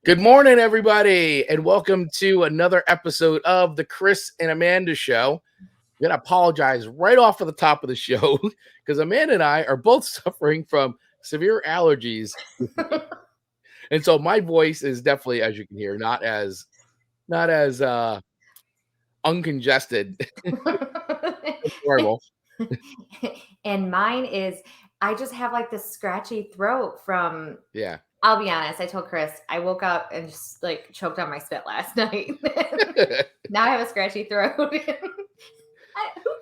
Good morning, everybody, and welcome to another episode of the Chris and Amanda Show. I'm going to apologize right off of the top of the show because Amanda and I are both suffering from severe allergies. And so my voice is definitely, as you can hear, not as uncongested. It's horrible. And mine is, I just have like this scratchy throat from, Yeah. I'll be honest, I told Chris, I woke up and just like choked on my spit last night. Now I have a scratchy throat. Who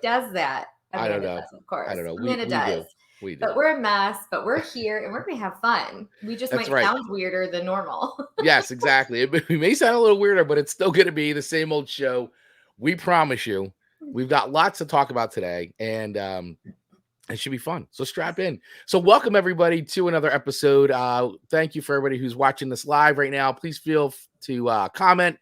does that? I don't Amanda know. does, of course. I don't know. Amanda We does. do. We do. But we're a mess, but we're here and we're going to have fun. We just That's might right. sound weirder than normal. Yes, exactly. We may sound a little weirder, but it's still going to be the same old show. We promise you. We've got lots to talk about today, and it should be fun. So strap in. So welcome everybody to another episode. Thank you for everybody who's watching this live right now. Please feel to comment,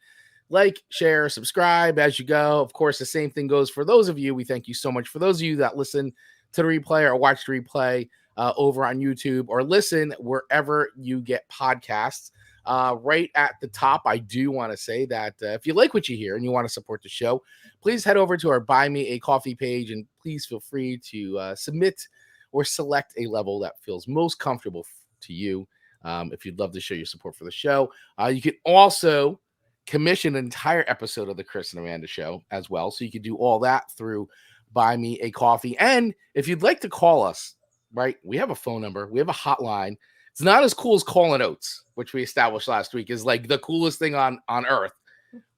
like, share, subscribe as you go. Of course, the same thing goes for those of you. We thank you so much for those of you that listen to the replay or watch the replay over on YouTube or listen wherever you get podcasts. Right at the top, I do want to say that if you like what you hear and you want to support the show, please head over to our Buy Me a Coffee page and please feel free to submit or select a level that feels most comfortable to you. If you'd love to show your support for the show, you can also commission an entire episode of the Chris and Amanda Show as well. So you can do all that through Buy Me a Coffee. And if you'd like to call us, right, we have a phone number, we have a hotline. It's not as cool as Calling Oates, which we established last week is like the coolest thing on earth.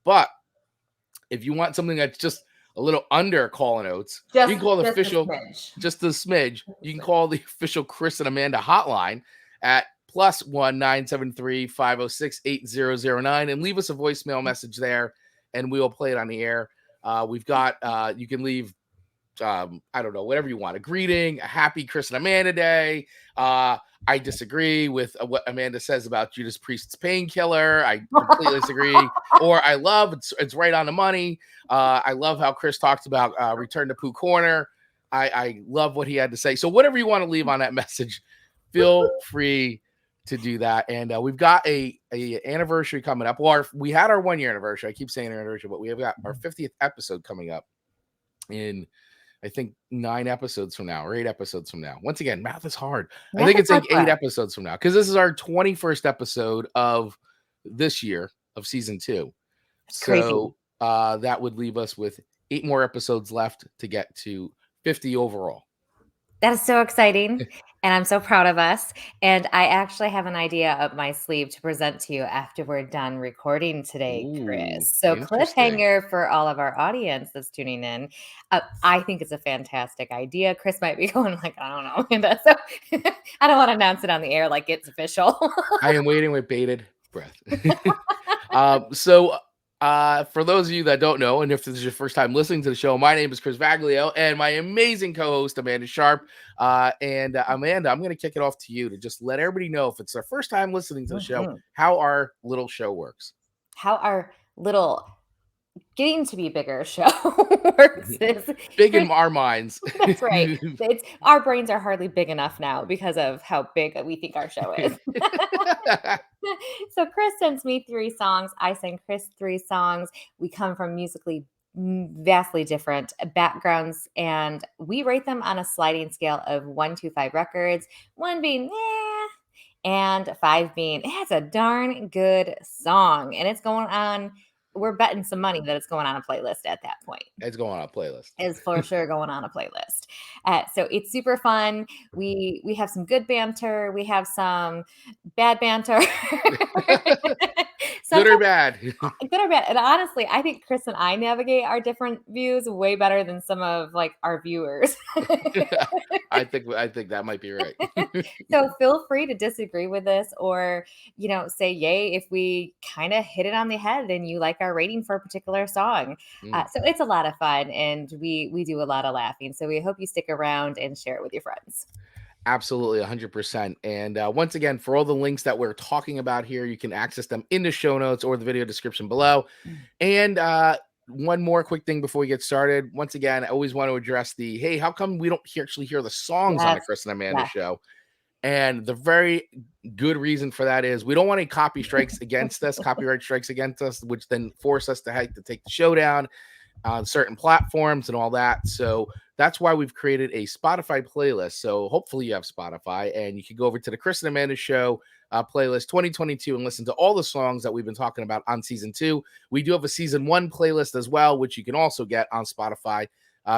But if you want something that's just a little under Calling Oates, you can call the official, just the smidge. You can call the official Chris and Amanda hotline at +1 973 506 8009 and leave us a voicemail message there, and we will play it on the air. We've got you can leave I don't know, whatever you want, a greeting, a happy Chris and Amanda Day. I disagree with what Amanda says about Judas Priest's Painkiller. I completely disagree. Or I love it's right on the money. I love how Chris talks about Return to Pooh Corner. I love what he had to say. So whatever you want to leave on that message, feel free to do that. And we've got a anniversary coming up. Well, we had our 1 year anniversary. I keep saying anniversary, but we have got our 50th episode coming up in, I think, 9 episodes from now or 8 episodes from now. Once again, math is hard. I think it's like 8 episodes from now because this is our 21st episode of this year of season 2. So that would leave us with 8 more episodes left to get to 50 overall. That is so exciting, and I'm so proud of us. And I actually have an idea up my sleeve to present to you after we're done recording today, Chris. So cliffhanger for all of our audience that's tuning in. I think it's a fantastic idea. Chris might be going like, I don't know, Amanda. So I don't want to announce it on the air like it's official. I am waiting with bated breath. For those of you that don't know, and if this is your first time listening to the show, my name is Chris Vaglio, and my amazing co-host, Amanda Sharp. Amanda, I'm going to kick it off to you to just let everybody know, if it's their first time listening to the show, how our little show works. How our little getting to be bigger show works is big in our minds. That's right. Our brains are hardly big enough now because of how big we think our show is. So Chris sends me 3 songs. I send Chris 3 songs. We come from musically vastly different backgrounds, and we rate them on a sliding scale of 1 to 5 records, 1 being and 5 being it's a darn good song, and it's going on. We're betting some money that it's going on a playlist at that point. It's going on a playlist. It's for sure going on a playlist. So it's super fun. We have some good banter. We have some bad banter. Good or bad. Good or bad. And honestly, I think Chris and I navigate our different views way better than some of like our viewers. I think that might be right. So feel free to disagree with this or, say yay if we kind of hit it on the head and you like our rating for a particular song. So it's a lot of fun, and we do a lot of laughing. So we hope you stick around and share it with your friends. Absolutely, 100%. And once again, for all the links that we're talking about here, you can access them in the show notes or the video description below. And one more quick thing before we get started. Once again, I always want to address hey, how come we don't actually hear the songs on the Chris and Amanda show? And the very good reason for that is we don't want any copyright strikes against us, which then force us to have to take the show down on certain platforms and all that. So that's why we've created a Spotify playlist. So hopefully you have Spotify and you can go over to the Chris and Amanda Show playlist 2022 and listen to all the songs that we've been talking about on season 2. We do have a season 1 playlist as well, which you can also get on Spotify.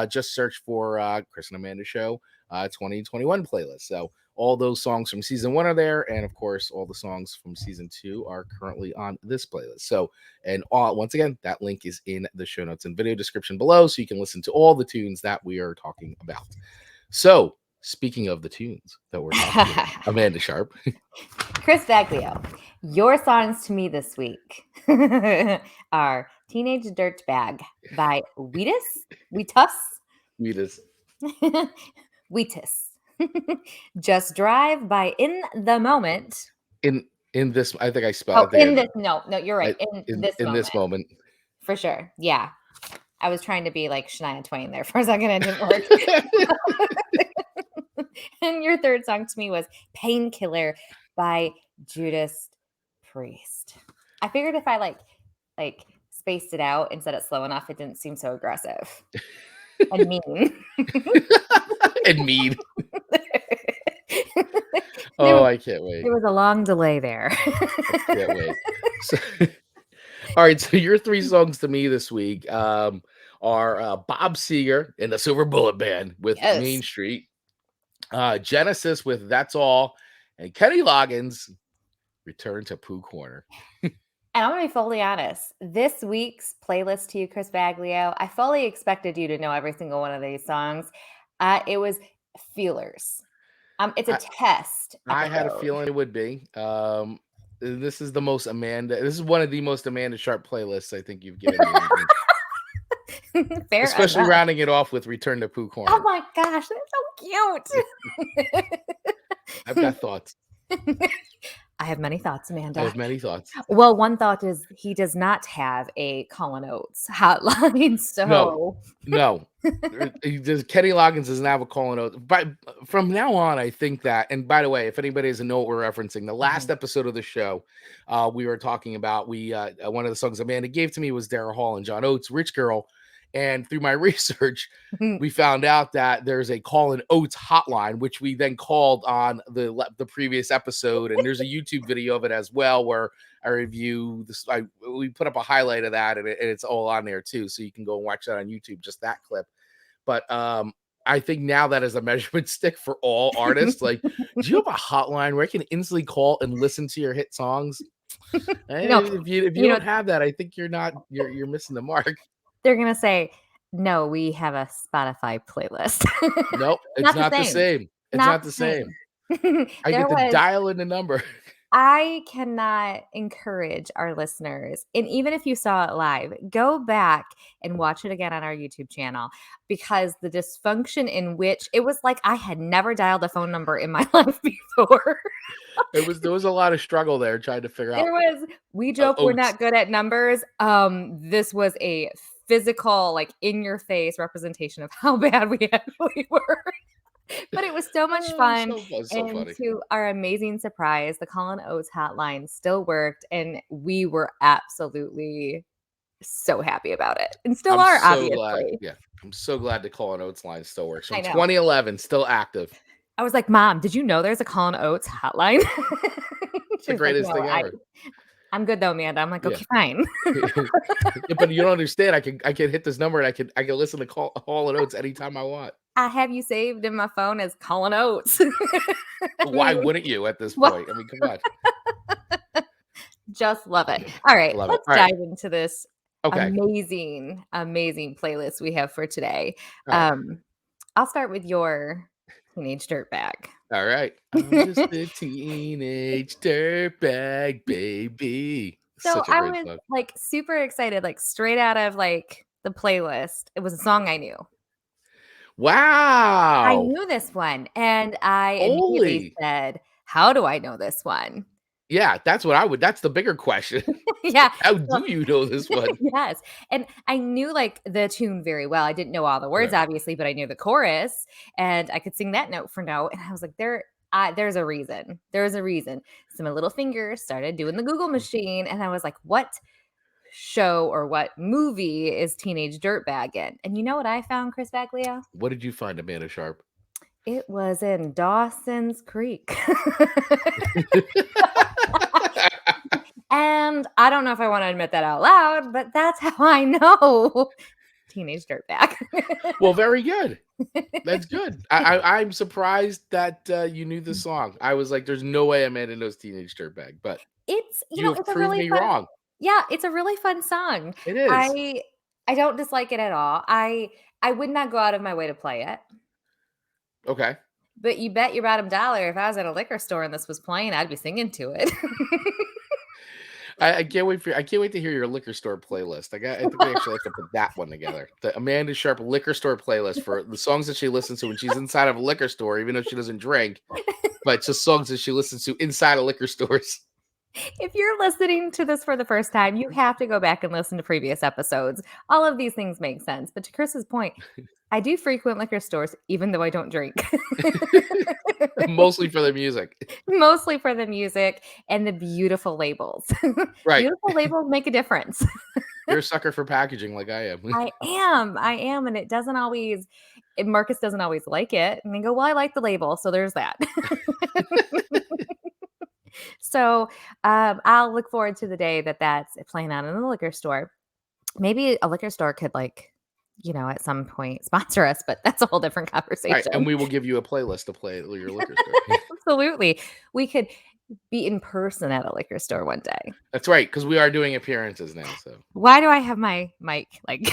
Just search for Chris and Amanda Show 2021 playlist. So all those songs from season 1 are there, and of course, all the songs from season 2 are currently on this playlist. So, and once again, that link is in the show notes and video description below, so you can listen to all the tunes that we are talking about. So, speaking of the tunes that we're talking about, Amanda Sharp, Chris Baglio, your songs to me this week are "Teenage Dirtbag" by Wheatus, Weatus, Weatus. Just Drive by In the Moment. In this, I think I spelled. No, you're right. In this moment, for sure. Yeah, I was trying to be like Shania Twain there for a second. It didn't work. And your third song to me was "Painkiller" by Judas Priest. I figured if I like spaced it out and said it slow enough, it didn't seem so aggressive and mean. And mean. I can't wait. There was a long delay there. I can't wait. So, all right, so your 3 songs to me this week are Bob Seger and the Silver Bullet Band with Main Street, Genesis with That's All, and Kenny Loggins, Return to Pooh Corner. And I'm going to be fully honest. This week's playlist to you, Chris Baglio, I fully expected you to know every single one of these songs. It was feelers. It's a test. I had a feeling it would be. This is the most Amanda. This is one of the most Amanda Sharp playlists I think you've given me. Fair Especially enough. rounding it off with Return to Pooh Corner. Oh my gosh, that's so cute. I've got thoughts. I have many thoughts, Amanda. I have many thoughts. Well, one thought is he does not have a Colin Oates hotline. So no. Kenny Loggins doesn't have a Colin Oates. But from now on, I think that, and by the way, if anybody doesn't know what we're referencing, the last episode of the show, we were talking about, one of the songs Amanda gave to me was Daryl Hall and John Oates, Rich Girl. And through my research, we found out that there's a Colin Oates hotline, which we then called on the previous episode. And there's a YouTube video of it as well, where I review this. We put up a highlight of that, and it's all on there too. So you can go and watch that on YouTube, just that clip. But I think now that is a measurement stick for all artists. Like, do you have a hotline where I can instantly call and listen to your hit songs? No, if you don't have that, I think you're missing the mark. They're going to say, no, we have a Spotify playlist. Nope, it's not the same. It's not the same. I get to dial in the number. I cannot encourage our listeners, and even if you saw it live, go back and watch it again on our YouTube channel, because the dysfunction in which it was like I had never dialed a phone number in my life before. There was a lot of struggle there trying to figure out. We joke we're not good at numbers. This was a physical, like in your face representation of how bad we actually were. But it was so much fun. So funny. To our amazing surprise, the Colin Oates hotline still worked, and we were absolutely so happy about it, and still are, obviously. Glad. Yeah, I'm so glad the Colin Oates line still works. From 2011, still active. I was like, Mom, did you know there's a Colin Oates hotline? It's the greatest thing ever. I'm good though, Amanda. I'm like, okay, fine. But you don't understand. I can hit this number, and I can listen to Colin Oates anytime I want. I have you saved in my phone as Colin Oates. Why wouldn't you at this point? I mean, come on. Just love it. All right, let's dive into this amazing playlist we have for today. I'll start with your Teenage Dirtbag. All right. I'm just a teenage dirtbag, baby. So I was like super excited, like straight out of like the playlist. It was a song I knew. Wow. I knew this one, and I immediately said, how do I know this one? Yeah, that's the bigger question. Yeah. How do you know this one? Yes. And I knew like the tune very well. I didn't know all the words, obviously, but I knew the chorus, and I could sing that note for note. And I was like, there's a reason. There's a reason. So my little fingers started doing the Google machine, and I was like, what show or what movie is Teenage Dirtbag in? And you know what I found, Chris Baglio? What did you find, Amanda Sharp? It was in Dawson's Creek. And I don't know if I want to admit that out loud, but that's how I know Teenage Dirtbag. Well, very good. That's good. I'm surprised that you knew the song. I was like, there's no way Amanda knows Teenage Dirtbag, but It's, you've it's a proved really me fun, wrong. yeah, it's a really fun song. It is. I don't dislike it at all. I would not go out of my way to play it. Okay. But you bet your bottom dollar if I was at a liquor store and this was playing, I'd be singing to it. I can't wait to hear your liquor store playlist. I think we actually have to put that one together. The Amanda Sharp liquor store playlist for the songs that she listens to when she's inside of a liquor store, even though she doesn't drink, but just songs that she listens to inside of liquor stores. If you're listening to this for the first time, you have to go back and listen to previous episodes. All of these things make sense. But to Chris's point, I do frequent liquor stores, even though I don't drink. Mostly for the music. Mostly for the music and the beautiful labels. Right. Beautiful labels make a difference. You're a sucker for packaging like I am. I am. And it doesn't always, Marcus doesn't always like it. And they go, well, I like the label. So there's that. So I'll look forward to the day that that's playing out in the liquor store. Maybe a liquor store could at some point sponsor us, but that's a whole different conversation. Right, and we will give you a playlist to play at your liquor store. Absolutely. We could be in person at a liquor store one day. That's right, because we are doing appearances now. So why do I have my mic like?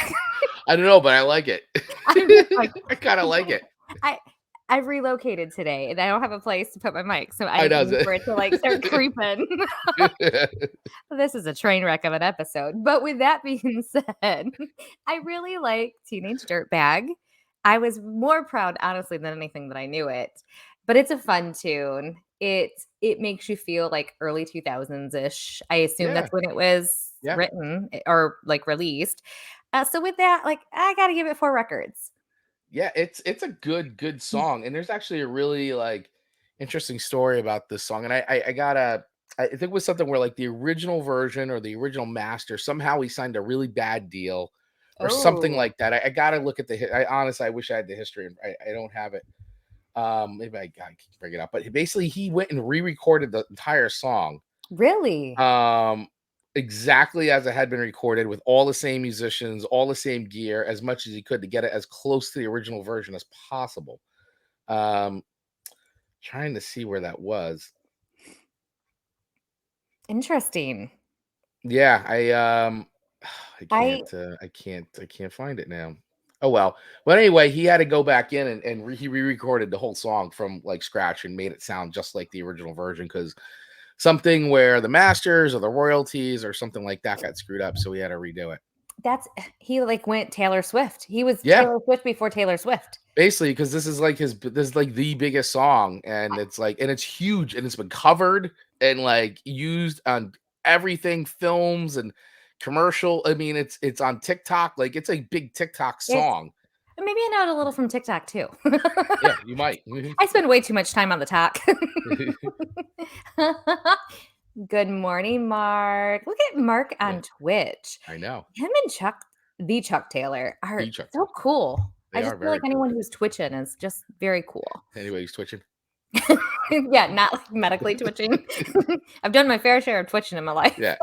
I don't know, but I like it. I kind of like it. I relocated today and I don't have a place to put my mic, so I need for it to start creeping. This is a train wreck of an episode. But with that being said, I really like Teenage Dirtbag. I was more proud, honestly, than anything that I knew it. But it's a fun tune. It makes you feel like early 2000s-ish. I assume that's when it was written or released. So with that, I got to give it 4 records. Yeah, it's a good song, and there's actually a really interesting story about this song. And I think it was something where the original version or the original master, somehow he signed a really bad deal or something like that. I gotta look at honestly, I wish I had the history. I don't have it. Maybe I can bring it up, but basically he went and re-recorded the entire song. Really? Exactly as it had been recorded, with all the same musicians, all the same gear, as much as he could to get it as close to the original version as possible. Trying to see where that was. Interesting. Yeah, I can't find it now. Oh well. But anyway, he had to go back in and he re-recorded the whole song from scratch and made it sound just like the original version, because something where the masters or the royalties or something like that got screwed up, so he had to redo it. He went Taylor Swift. He was Taylor Swift before Taylor Swift. Basically, because this is the biggest song, and it's and it's huge, and it's been covered and used on everything, films and commercial. I mean, it's on TikTok. It's a big TikTok song. Maybe I know it a little from TikTok too. Yeah, you might. I spend way too much time on the talk. Good morning, Mark. Look at Mark on Twitch. I know. Him and Chuck Taylor are so cool. I just feel like anyone who's twitching is just very cool. Anyway, he's twitching. Yeah, not medically twitching. I've done my fair share of twitching in my life. Yeah.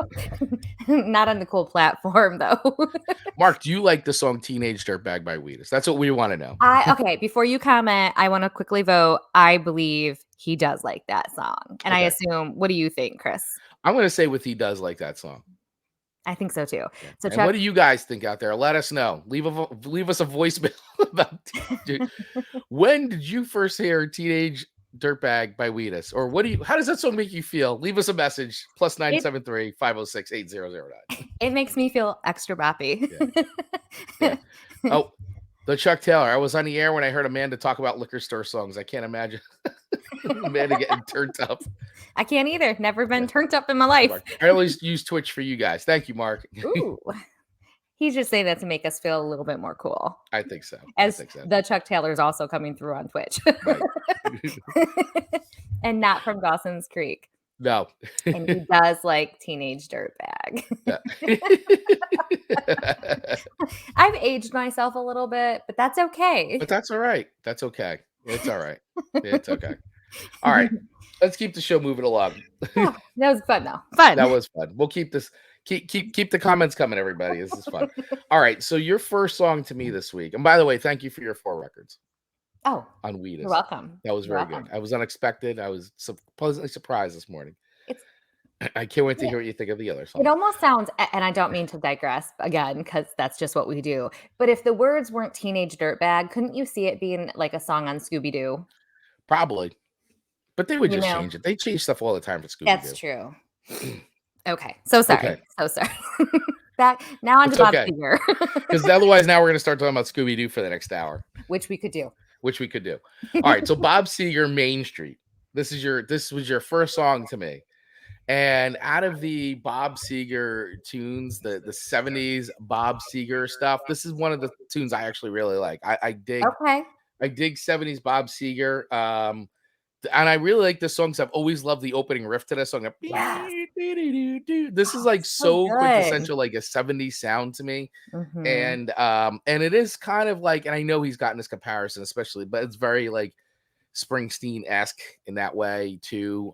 Not on the cool platform, though. Mark, do you like the song Teenage Dirtbag by Weatus? That's what we want to know. Okay, before you comment, I want to quickly vote. I believe he does like that song. And I assume, what do you think, Chris? I'm going to say he does like that song. I think so too. Yeah. So, Chuck, what do you guys think out there? Let us know. Leave us a voicemail about when did you first hear Teenage Dirtbag by Weatus? Or how does that song make you feel? Leave us a message. +973 506 8009. It makes me feel extra boppy. Yeah. Oh, the Chuck Taylor. I was on the air when I heard Amanda talk about liquor store songs. I can't imagine Amanda getting turned up. I can't either. Never been turned up in my life. I always use Twitch for you guys. Thank you, Mark. Ooh. He's just saying that to make us feel a little bit more cool. I think so. The Chuck Taylor is also coming through on Twitch. Right. And not from Dawson's Creek. No. And he does like Teenage Dirtbag. Yeah. I've aged myself a little bit, but that's okay. But that's all right. That's okay. It's all right. It's okay. All right. Let's keep the show moving along. Oh, that was fun though. Fun. That was fun. We'll keep this keep the comments coming, everybody. This is fun. All right. So your first song to me this week. And by the way, thank you for your 4 records Oh, on Wheatus. you're welcome. That was You're very welcome. good. I was unexpected. I was pleasantly surprised this morning. It's I can't wait to hear what you think of the other It songs. almost sounds, and I don't mean to digress again, because that's just what we do. But if the words weren't Teenage Dirtbag, couldn't you see it being like a song on Scooby-Doo? Probably. But they would You just know, change it. They change stuff all the time for Scooby-Doo. that's true. Okay. So sorry. Okay. So sorry. Back now on to It's Bob okay. Seger, Because otherwise now we're going to start talking about Scooby-Doo for the next hour. which we could do. Which we could do. All right. So Bob Seger, Main Street. This was your first song to me. And out of the Bob Seger tunes, the 70s Bob Seger stuff, this is one of the tunes I actually really like. I dig Okay. 70s Bob Seger. And I really like this song because I've always loved the opening riff to this song. Yes. This is like so so good. quintessential, like a 70s sound to me. Mhm. And it is kind of like, and I know he's gotten this comparison, especially, but it's very like Springsteen-esque in that way too.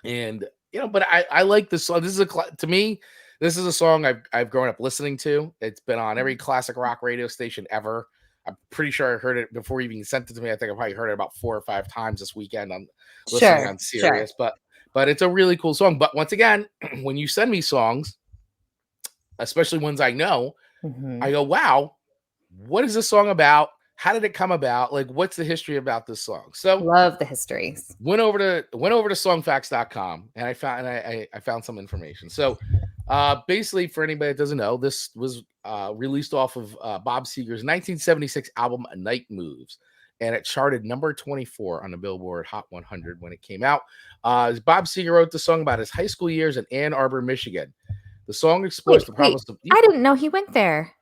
And but I like this song. This is to me, this is a song I've grown up listening to. It's been on every classic rock radio station ever. I'm pretty sure I heard it before you even sent it to me. I think I probably heard it about 4 or 5 times this weekend on listening on Sirius. But it's a really cool song. But once again, when you send me songs, especially ones I know, I go, wow, what is this song about? How did it come about? Like, what's the history about this song? So Love the histories. went over to songfacts.com and I found some information. So basically, for anybody that doesn't know, this was released off of Bob Seger's 1976 album Night Moves, and it charted number 24 on the Billboard Hot 100 when it came out. Bob Seger wrote the song about his high school years in Ann Arbor, Michigan. The song explores the problems of I didn't know he went there.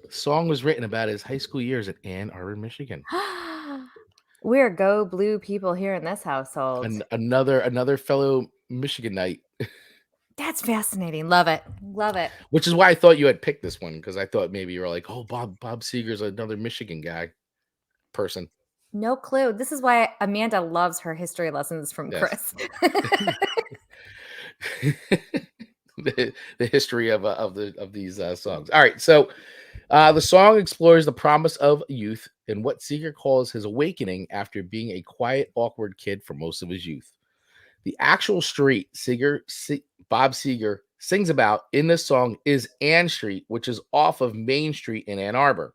The song was written about his high school years in Ann Arbor, Michigan. We're go blue people here in this household. And another fellow Michiganite. That's fascinating. Love it. Love it. Which is why I thought you had picked this one, because I thought maybe you were like, oh, Bob Seger's another Michigan person. No clue. This is why Amanda loves her history lessons from Chris. the history of these songs. All right, so the song explores the promise of youth and what Seger calls his awakening after being a quiet, awkward kid for most of his youth. The actual street Bob Seger sings about in this song is Ann Street, which is off of Main Street in Ann Arbor.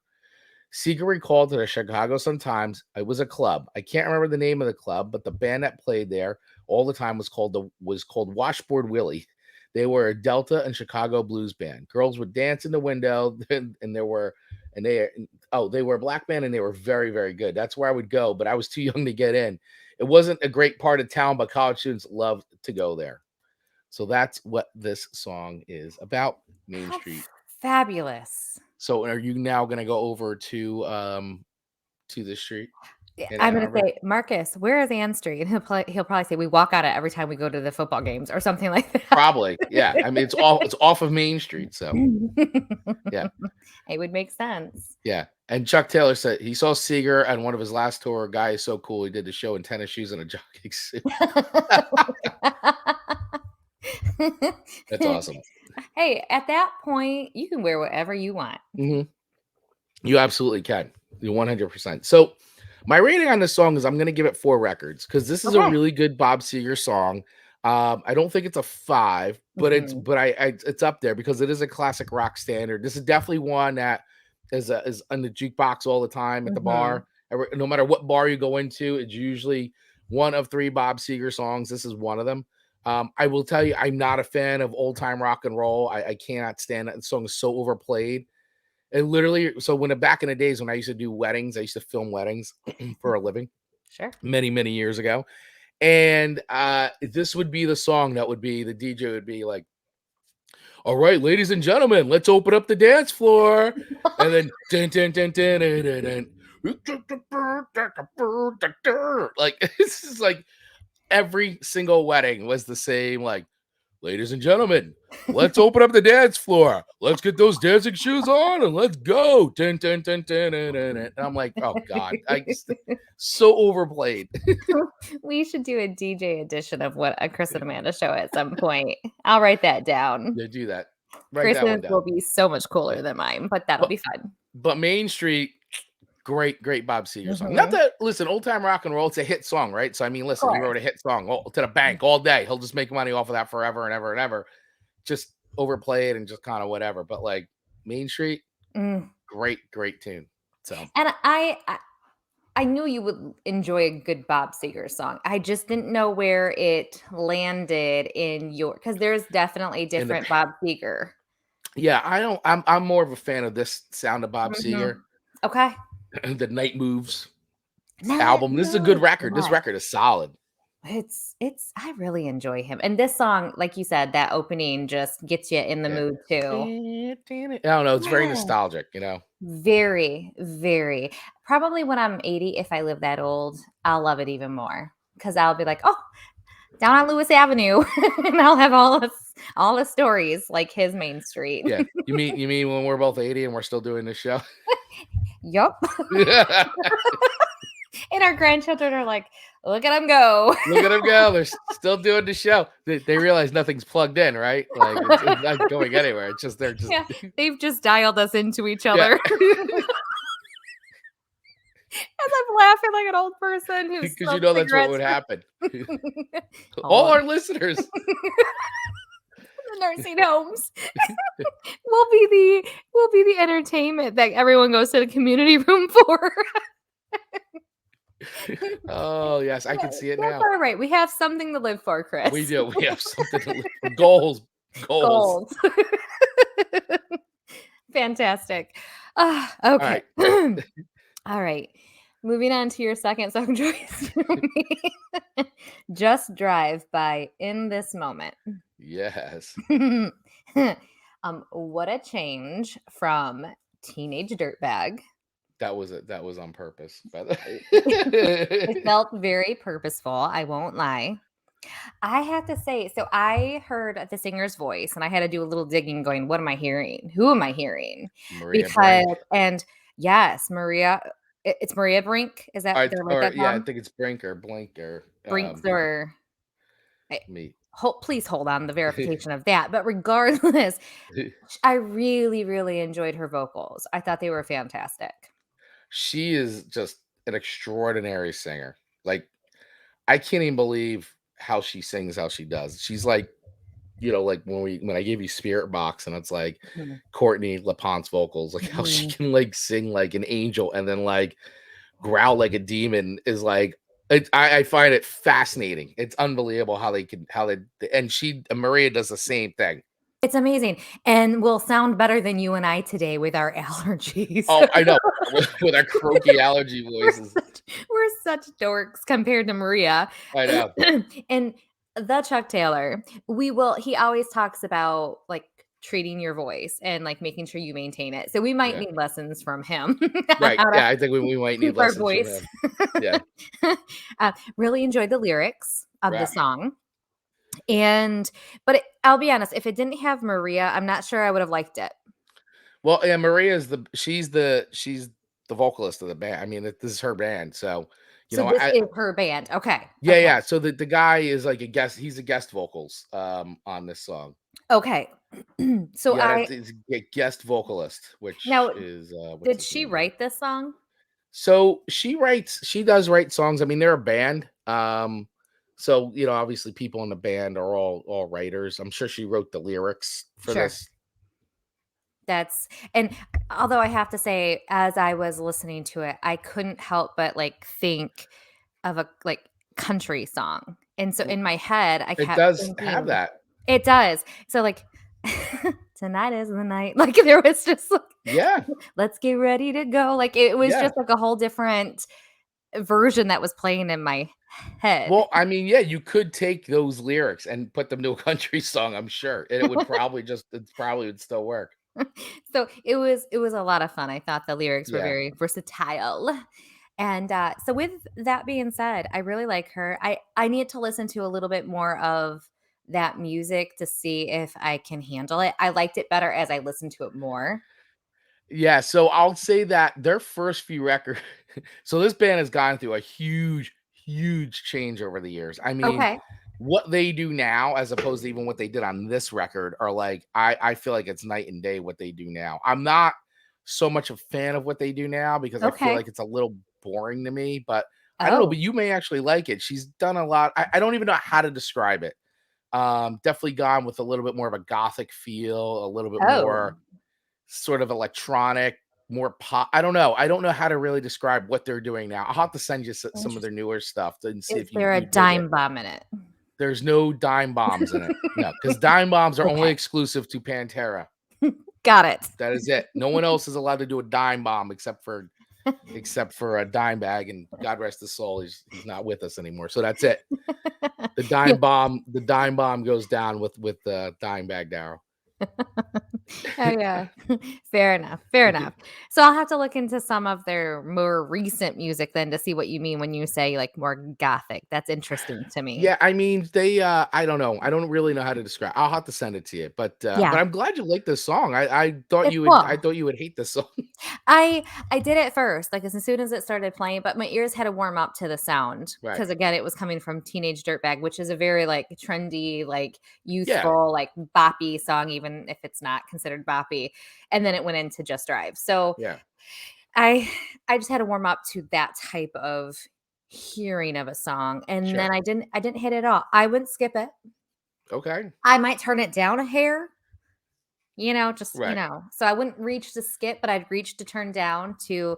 Seger recalled to the Chicago Sun-Times, it was a club. I can't remember the name of the club, but the band that played there all the time was called Washboard Willie. They were a Delta and Chicago blues band. Girls would dance in the window, and they were a black band, and they were very, very good. That's where I would go, but I was too young to get in. It wasn't a great part of town, but college students loved to go there. So that's what this song is about, Main Street. Fabulous. So are you now going to go over to the street? I'm going to say, Marcus, where is Ann Street? He'll probably say we walk out it every time we go to the football games or something like that. Probably, yeah. I mean, it's off of Main Street, so yeah, it would make sense. Yeah, and Chuck Taylor said he saw Seger on one of his last tour. Guy is so cool. He did the show in tennis shoes and a jogging suit. That's awesome. Hey, at that point, you can wear whatever you want. Mm-hmm. You absolutely can. You 100%. So my rating on this song is I'm going to give it 4 records because this is a really good Bob Seger song. I don't think it's a 5, but it's up there because it is a classic rock standard. This is definitely one that is on the jukebox all the time at the bar. No matter what bar you go into, it's usually one of 3 Bob Seger songs. This is one of them. I will tell you, I'm not a fan of old time rock and roll. I cannot stand it. The song is so overplayed. And literally, so back in the days when I used to do weddings, I used to film weddings for a living. Sure. Many, many years ago. And this would be the song that would be, the DJ would be like, all right, ladies and gentlemen, let's open up the dance floor. And then, dun, dun, dun, dun, dun, dun, dun. Like it's just like every single wedding was the same. Like, ladies and gentlemen, let's open up the dance floor. Let's get those dancing shoes on and let's go. Dun, dun, dun, dun, dun, dun, dun. And I'm like, oh God, so overplayed. We should do a DJ edition of what a Chris and Amanda show at some point. I'll write that down. Yeah, do that. Write that one Chris's down. will be so much cooler than mine, but that'll be fun. But Main Street, great Bob Seger song. Not that, listen, Old Time Rock and Roll, it's a hit song, right? So I mean, listen, he wrote a hit song to the bank all day. He'll just make money off of that forever and ever and ever. Just overplay it and just kind of whatever. But like Main Street, great tune. So, and I knew you would enjoy a good Bob Seger song. I just didn't know where it landed in your, because there's definitely different Bob Seger. Yeah, I'm more of a fan of this sound of Bob Seger. Okay. The Night Moves album. This is a good record. This record is solid. I really enjoy him. And this song, like you said, that opening just gets you in the mood too. I don't know. It's very nostalgic, you know. Very, very. Probably when I'm 80, if I live that old, I'll love it even more. Because I'll be like, oh, down on Lewis Avenue. And I'll have all the stories like his Main Street. Yeah. You mean when we're both 80 and we're still doing this show? Yup. And our grandchildren are like, look at them go. Look at them go. They're still doing the show. They realize nothing's plugged in, right? Like it's not going anywhere. It's just they've just dialed us into each other. Yeah. As I'm laughing like an old person who's because you know that's what would happen. All our listeners. The nursing homes will be the entertainment that everyone goes to the community room for. Oh yes, I can see it now. All right, we have something to live for, Chris. We do. We have something to live for. Goals. Fantastic. Okay. All right. Moving on to your second song choice. Just Drive by In This Moment. Yes. What a change from Teenage Dirtbag. That was on purpose, by the way. It felt very purposeful, I won't lie. I have to say, so I heard the singer's voice and I had to do a little digging going, what am I hearing? Who am I hearing? Maria Brink. And yes, Maria, it's Maria Brink. Is that yeah, I think it's Brink or Blink or Brinks or me. Please hold on the verification of that. But regardless, I really, really enjoyed her vocals. I thought they were fantastic. She is just an extraordinary singer. Like, I can't even believe how she sings, how she does. She's like, you know, like when I gave you Spirit Box and it's like Courtney LaPonte's vocals, like how she can like sing like an angel and then like growl like a demon is like, I find it fascinating. It's unbelievable how Maria does the same thing. It's amazing. And we'll sound better than you and I today with our allergies. Oh, I know. With our croaky allergy voices. We're such dorks compared to Maria. I know. And the Chuck Taylor, he always talks about like treating your voice and like making sure you maintain it. So we might need lessons from him. Right. Yeah, I think we might need lessons from him. Yeah. Really enjoyed the lyrics of the song. But I'll be honest, if it didn't have Maria, I'm not sure I would have liked it. Well, yeah, Maria's she's the vocalist of the band. I mean, this is her band, so this is her band. Okay. Yeah, okay. Yeah. So the guy is like a guest. He's a guest vocals on this song. Okay. So it's a guest vocalist, which is. Did she write this song? So she does write songs. I mean, they're a band. So, you know, obviously people in the band are all writers. I'm sure she wrote the lyrics for this. And although I have to say, as I was listening to it, I couldn't help but like think of a like country song. And so in my head, I kept have that. It does. So like tonight is the night. Like there was just like, let's get ready to go. Like it was just like a whole different version that was playing in my head. Well, I mean, yeah, you could take those lyrics and put them to a country song, I'm sure. And it would probably would still work. So it was a lot of fun. I thought the lyrics were Yeah. very versatile. And so with that being said, I really like her. I need to listen to a little bit more of that music to see if I can handle it. I liked it better as I listened to it more. Yeah, so I'll say that their first few records so this band has gone through a huge, huge change over the years. I mean, Okay. what they do now as opposed to even what they did on this record are like I feel like it's night and day what they do now. I'm not so much a fan of what they do now because I feel Okay. like it's a little boring to me, but I don't know, Oh. but you may actually like it. She's done a lot. I don't even know how to describe it. Definitely gone with a little bit more of a gothic feel, a little bit Oh. more sort of electronic, more pop. I don't know. I don't know how to really describe what they're doing now. I'll have to send you some of their Interesting. newer stuff and see Is if there a you dig it. dime bomb in it? There's no dime bombs in it. No, because dime bombs are only Okay. exclusive to Pantera. Got it. That is it. No one else is allowed to do a dime bomb except for a dime bag, and God rest his soul, he's not with us anymore. So that's it. Yeah. The dime bomb goes down with the dime bag Darrow. Oh, yeah. Fair enough. Fair enough. So I'll have to look into some of their more recent music then to see what you mean when you say like more gothic. That's interesting to me. Yeah, I mean, they I don't know. I don't really know how to describe. I'll have to send it to you. But Yeah. I'm glad you like this song. It's cool. I thought you would hate this song. I did at first, like, as soon as it started playing, but my ears had to warm up to the sound Right. because again, it was coming from Teenage Dirtbag, which is a very, like, trendy, like, Yeah. youthful, like, boppy song, even if it's not considered boppy, and then it went into Just Drive. So, Yeah. I I just had to warm up to that type of hearing of a song, and then Sure. I didn't hit it all. I wouldn't skip it. Okay. I might turn it down a hair, just, Right. so I wouldn't reach to skip, but I'd reach to turn down to,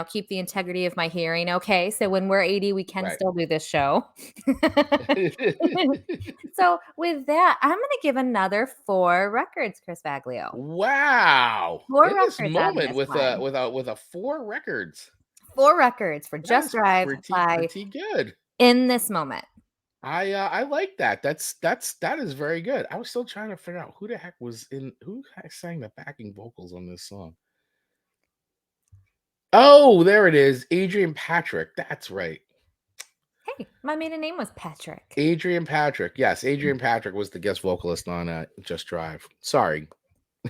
keep the integrity of my hearing. Okay. So when we're 80, we can Right. still do this show. So with that, I'm going to give another 4 records, Chris Baglio. Wow. 4 In this records on moment this one. with a 4 records. 4 records for That Just is Drive by pretty good. In This Moment. I like that. That is very good. I was still trying to figure out who sang the backing vocals on this song. Oh, there it is. Adrian Patrick. That's right. Hey, my maiden name was Patrick. Adrian Patrick. Yes, Adrian Patrick was the guest vocalist on Just Drive. Sorry.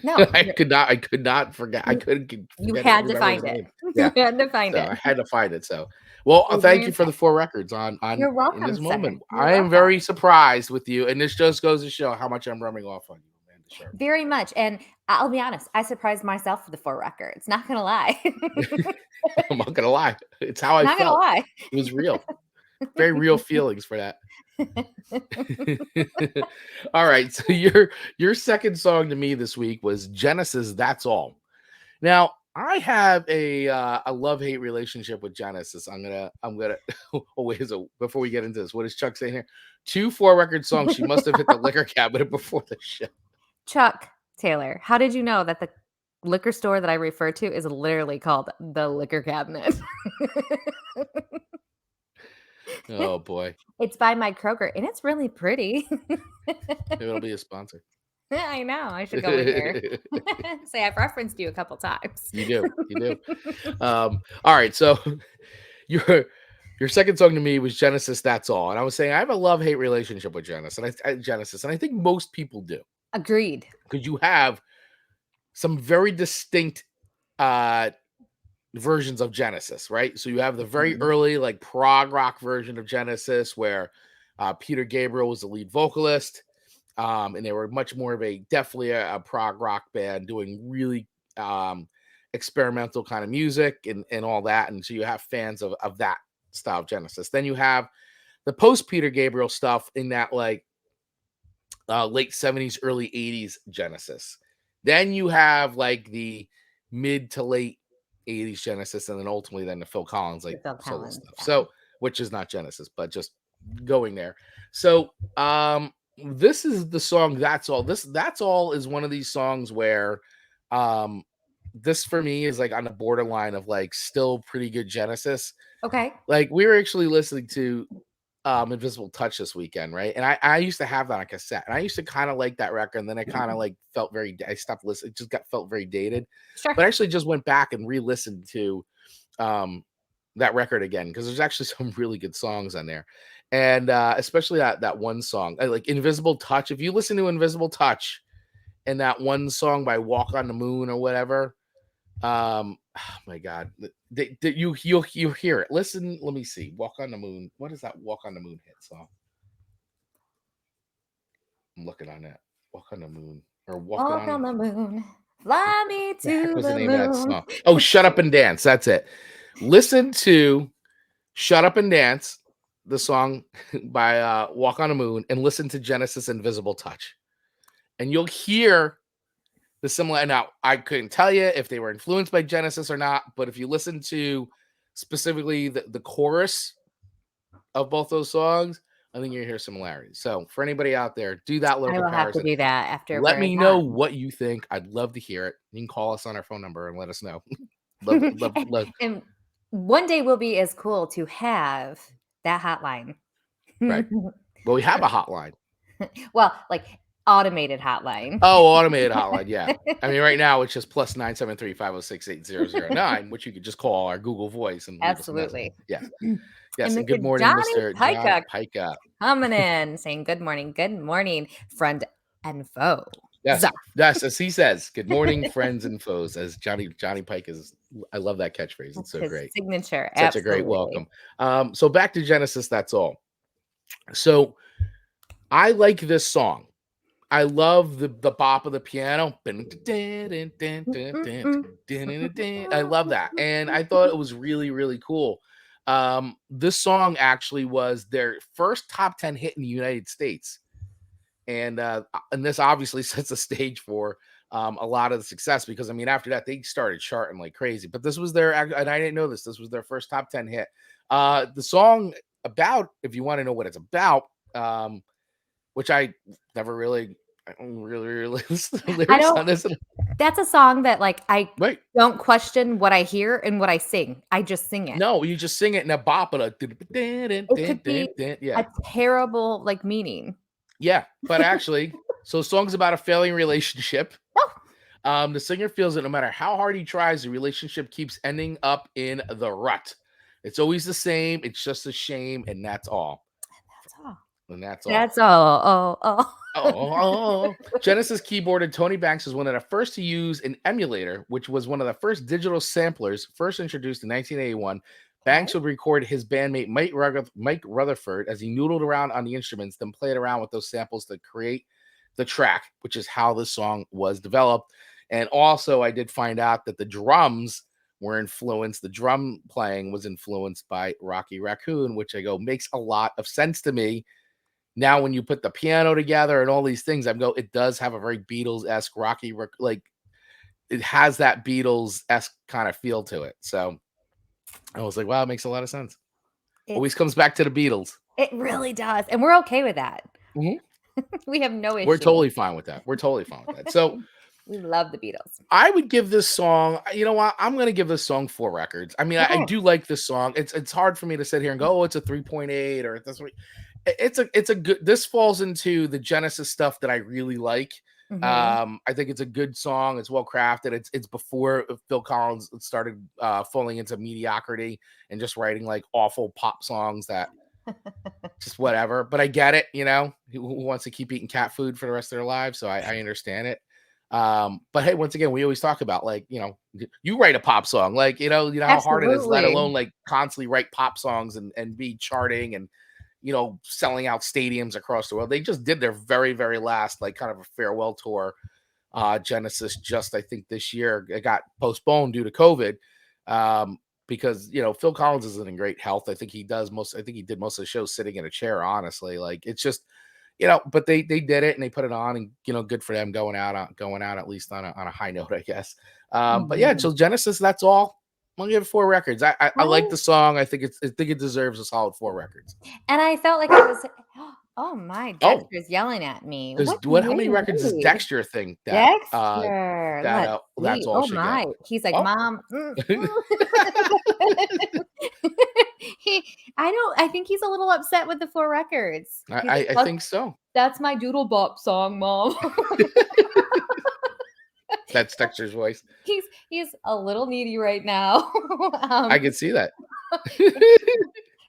No, I could not forget. I you, couldn't you forget it, had to remember his find it. name. Yeah. You had to find So it. I had to find it. So well, thank you Adrian for the Patrick. 4 records on You're in this welcome, sir. moment. You're I am welcome. very surprised with you, and this just goes to show how much I'm rubbing off on you, Amanda Sharp. Very much, and I'll be honest, I surprised myself with the 4 records, not gonna lie. I'm not gonna lie. It's how I Not gonna felt. lie. It was real. Very real feelings for that. All right. So your second song to me this week was Genesis, That's All. Now, I have a love-hate relationship with Genesis. I'm gonna oh wait, so before we get into this, what does Chuck say here? 2 4-record songs. She must have hit the liquor cabinet before the show. Chuck Taylor, how did you know that the liquor store that I refer to is literally called The Liquor Cabinet? Oh boy. It's by my Kroger, and it's really pretty. Maybe it'll be a sponsor. I know, I should go in there. Say I've referenced you a couple times. You do. You do. All right, so your your second song to me was Genesis, That's All. And I was saying I have a love-hate relationship with Genesis, and I think most people do. Agreed. Because you have some very distinct uh versions of Genesis, right? So you have the very Mhm. early, like prog rock version of Genesis, where Peter Gabriel was the lead vocalist, and they were much more of definitely a prog rock band doing really experimental kind of music and all that. And so you have fans of that style of Genesis. Then you have the post Peter Gabriel stuff in that like late 70s, early 80s Genesis. Then you have like the mid to late 80s Genesis, and then ultimately then the Phil Collins The like Phil solo Collins, stuff. yeah. So which is not Genesis, but just going there. So this is the song That's All. That's All is one of these songs where um this for me is like on the borderline of like still pretty good Genesis. Okay. Like we were actually listening to Invisible Touch this weekend, right? And I used to have that on cassette, and I used to kind of like that record, and then I kind of like felt I stopped listening. It just felt very dated. Sure. But I actually just went back and re-listened to that record again, because there's actually some really good songs on there, and especially that one song, like Invisible Touch. If you listen to Invisible Touch and that one song by Walk on the Moon or whatever, oh my God, you'll hear it. Listen, let me see. Walk on the Moon. What is that Walk on the Moon hit song? I'm looking on that. Walk on the Moon, or Walk on the moon, fly me to was the the name of that moon. song? Oh, Shut Up and Dance. That's it. Listen to Shut Up and Dance, the song by Walk on the Moon, and listen to Genesis Invisible Touch, and you'll hear the similar. Now, I couldn't tell you if they were influenced by Genesis or not, but if you listen to specifically the chorus of both those songs, I think you'll hear similarities. So for anybody out there, do that little I will have to comparison. do that after. Let me know what you think. I'd love to hear it. You can call us on our phone number and let us know. love. And one day will be as cool to have that hotline. Right. Well, we have a hotline. Well, like automated hotline. Oh, automated hotline. Yeah. I mean, right now it's just +973-506-8009, which you could just call our Google Voice and absolutely. Yeah. Yes. And And good morning, Mr. John Pica. Coming in saying good morning, friend and foe. Yes, yes, as he says, good morning, friends and foes. As Johnny Pike is, I love that catchphrase. It's so his great. Signature. Such a great welcome. So back to Genesis. That's all. So I like this song. I love the bop of the piano. I love that, and I thought it was really, really cool. This song actually was their first top 10 hit in the United States. And this obviously sets the stage for a lot of the success, because I mean, after that they started charting like crazy. But this was and I didn't know this was their first top 10 hit. The song, about, if you want to know what it's about, which I don't really listen to lyrics on this. That's a song that like I right. don't question what I hear and what I sing. I just sing it. No, you just sing it in a bop. It could be a terrible like meaning. Yeah, but actually, so song's about a failing relationship. The singer feels that no matter how hard he tries, the relationship keeps ending up in the rut. It's always the same. It's just a shame, and that's all. And that's all. That's all. Genesis keyboardist Tony Banks is one of the first to use an emulator, which was one of the first digital samplers, first introduced in 1981. Banks would record his bandmate Mike Rutherford as he noodled around on the instruments, then played around with those samples to create the track, which is how the song was developed. And also, I did find out that the drums were influenced. The drum playing was influenced by Rocky Raccoon, which I go makes a lot of sense to me. Now, when you put the piano together and all these things, it does have a very Beatles-esque Rocky, like it has that Beatles-esque kind of feel to it. So I was like, wow, it makes a lot of sense. Always comes back to the Beatles. It really does. And we're okay with that. Mm-hmm. We have no issue. We're totally fine with that. So we love the Beatles. I would give this song, you know what? I'm going to give this song 4 records. I mean, I do like this song. It's hard for me to sit here and go, oh, it's a 3.8 or that's what. It's a good, this falls into the Genesis stuff that I really like. Mm-hmm. I think it's a good song. It's well crafted. It's before Phil Collins started falling into mediocrity and just writing like awful pop songs that just whatever. But I get it, who wants to keep eating cat food for the rest of their lives. So I understand it. But hey, once again, we always talk about like, you write a pop song, like, you know how hard it is, let alone like constantly write pop songs and be charting and, selling out stadiums across the world. They just did their very, very last, like kind of a farewell tour. Genesis just, I think this year it got postponed due to COVID. Because, Phil Collins isn't in great health. I think he did most of the shows sitting in a chair, honestly. Like it's just, but they did it and they put it on and, good for them going out at least on a high note, I guess. But yeah, so Genesis, that's all. I'm gonna give it 4 records. I like the song. I think it deserves a solid 4 records. And I felt like it was. Oh my! Dexter's yelling at me. How many records does Dexter think that? Dexter. That's all. Oh my! Get. He's like, Mom. I think he's a little upset with the 4 records. He's like, I think so. That's my doodle bop song, Mom. That's Dexter's voice. He's a little needy right now. I can see that.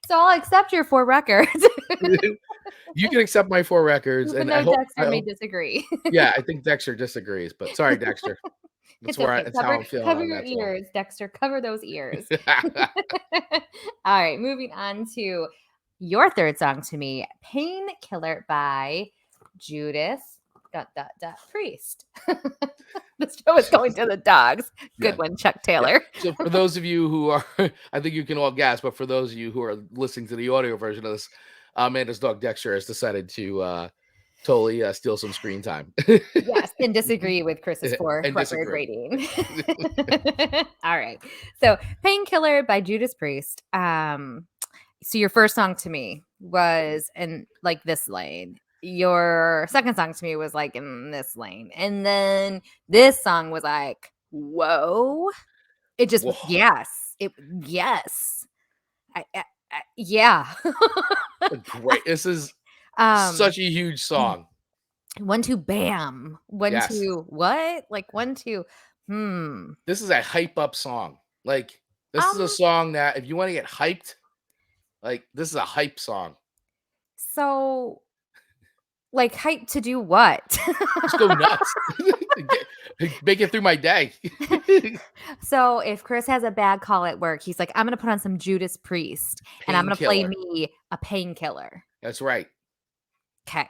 So I'll accept your 4 records. You can accept my 4 records, Even and though Dexter may disagree. Yeah, I think Dexter disagrees, but sorry, Dexter. That's Okay. that's how I'm feeling Cover on your that song. ears, Dexter. Cover those ears. All right, moving on to your third song to me, Painkiller by Judas Priest. The show is going to the dogs. Good Yeah. one, Chuck Taylor. So for those of you who are, I think you can all guess, but for those of you who are listening to the audio version of this, Amanda's dog Dexter has decided to totally steal some screen time. Yes, and disagree with Chris's 4 And record disagree. rating. All right. So Painkiller by Judas Priest. So your first song to me was in like this lane. Your second song to me was like in this lane. And then this song was like, whoa. It just was, Whoa. yes. Yes. Yeah. Great. This is such a huge song. 1 2 bam. 1 Yes. 2 what? Like 1 2 This is a hype up song. Like this is a song that if you want to get hyped, like this is a hype song. So like hype to do what? Just go nuts. Make it through my day. So if Chris has a bad call at work, he's like, I'm going to put on some Judas Priest and I'm going to play me a Painkiller. That's right. Okay.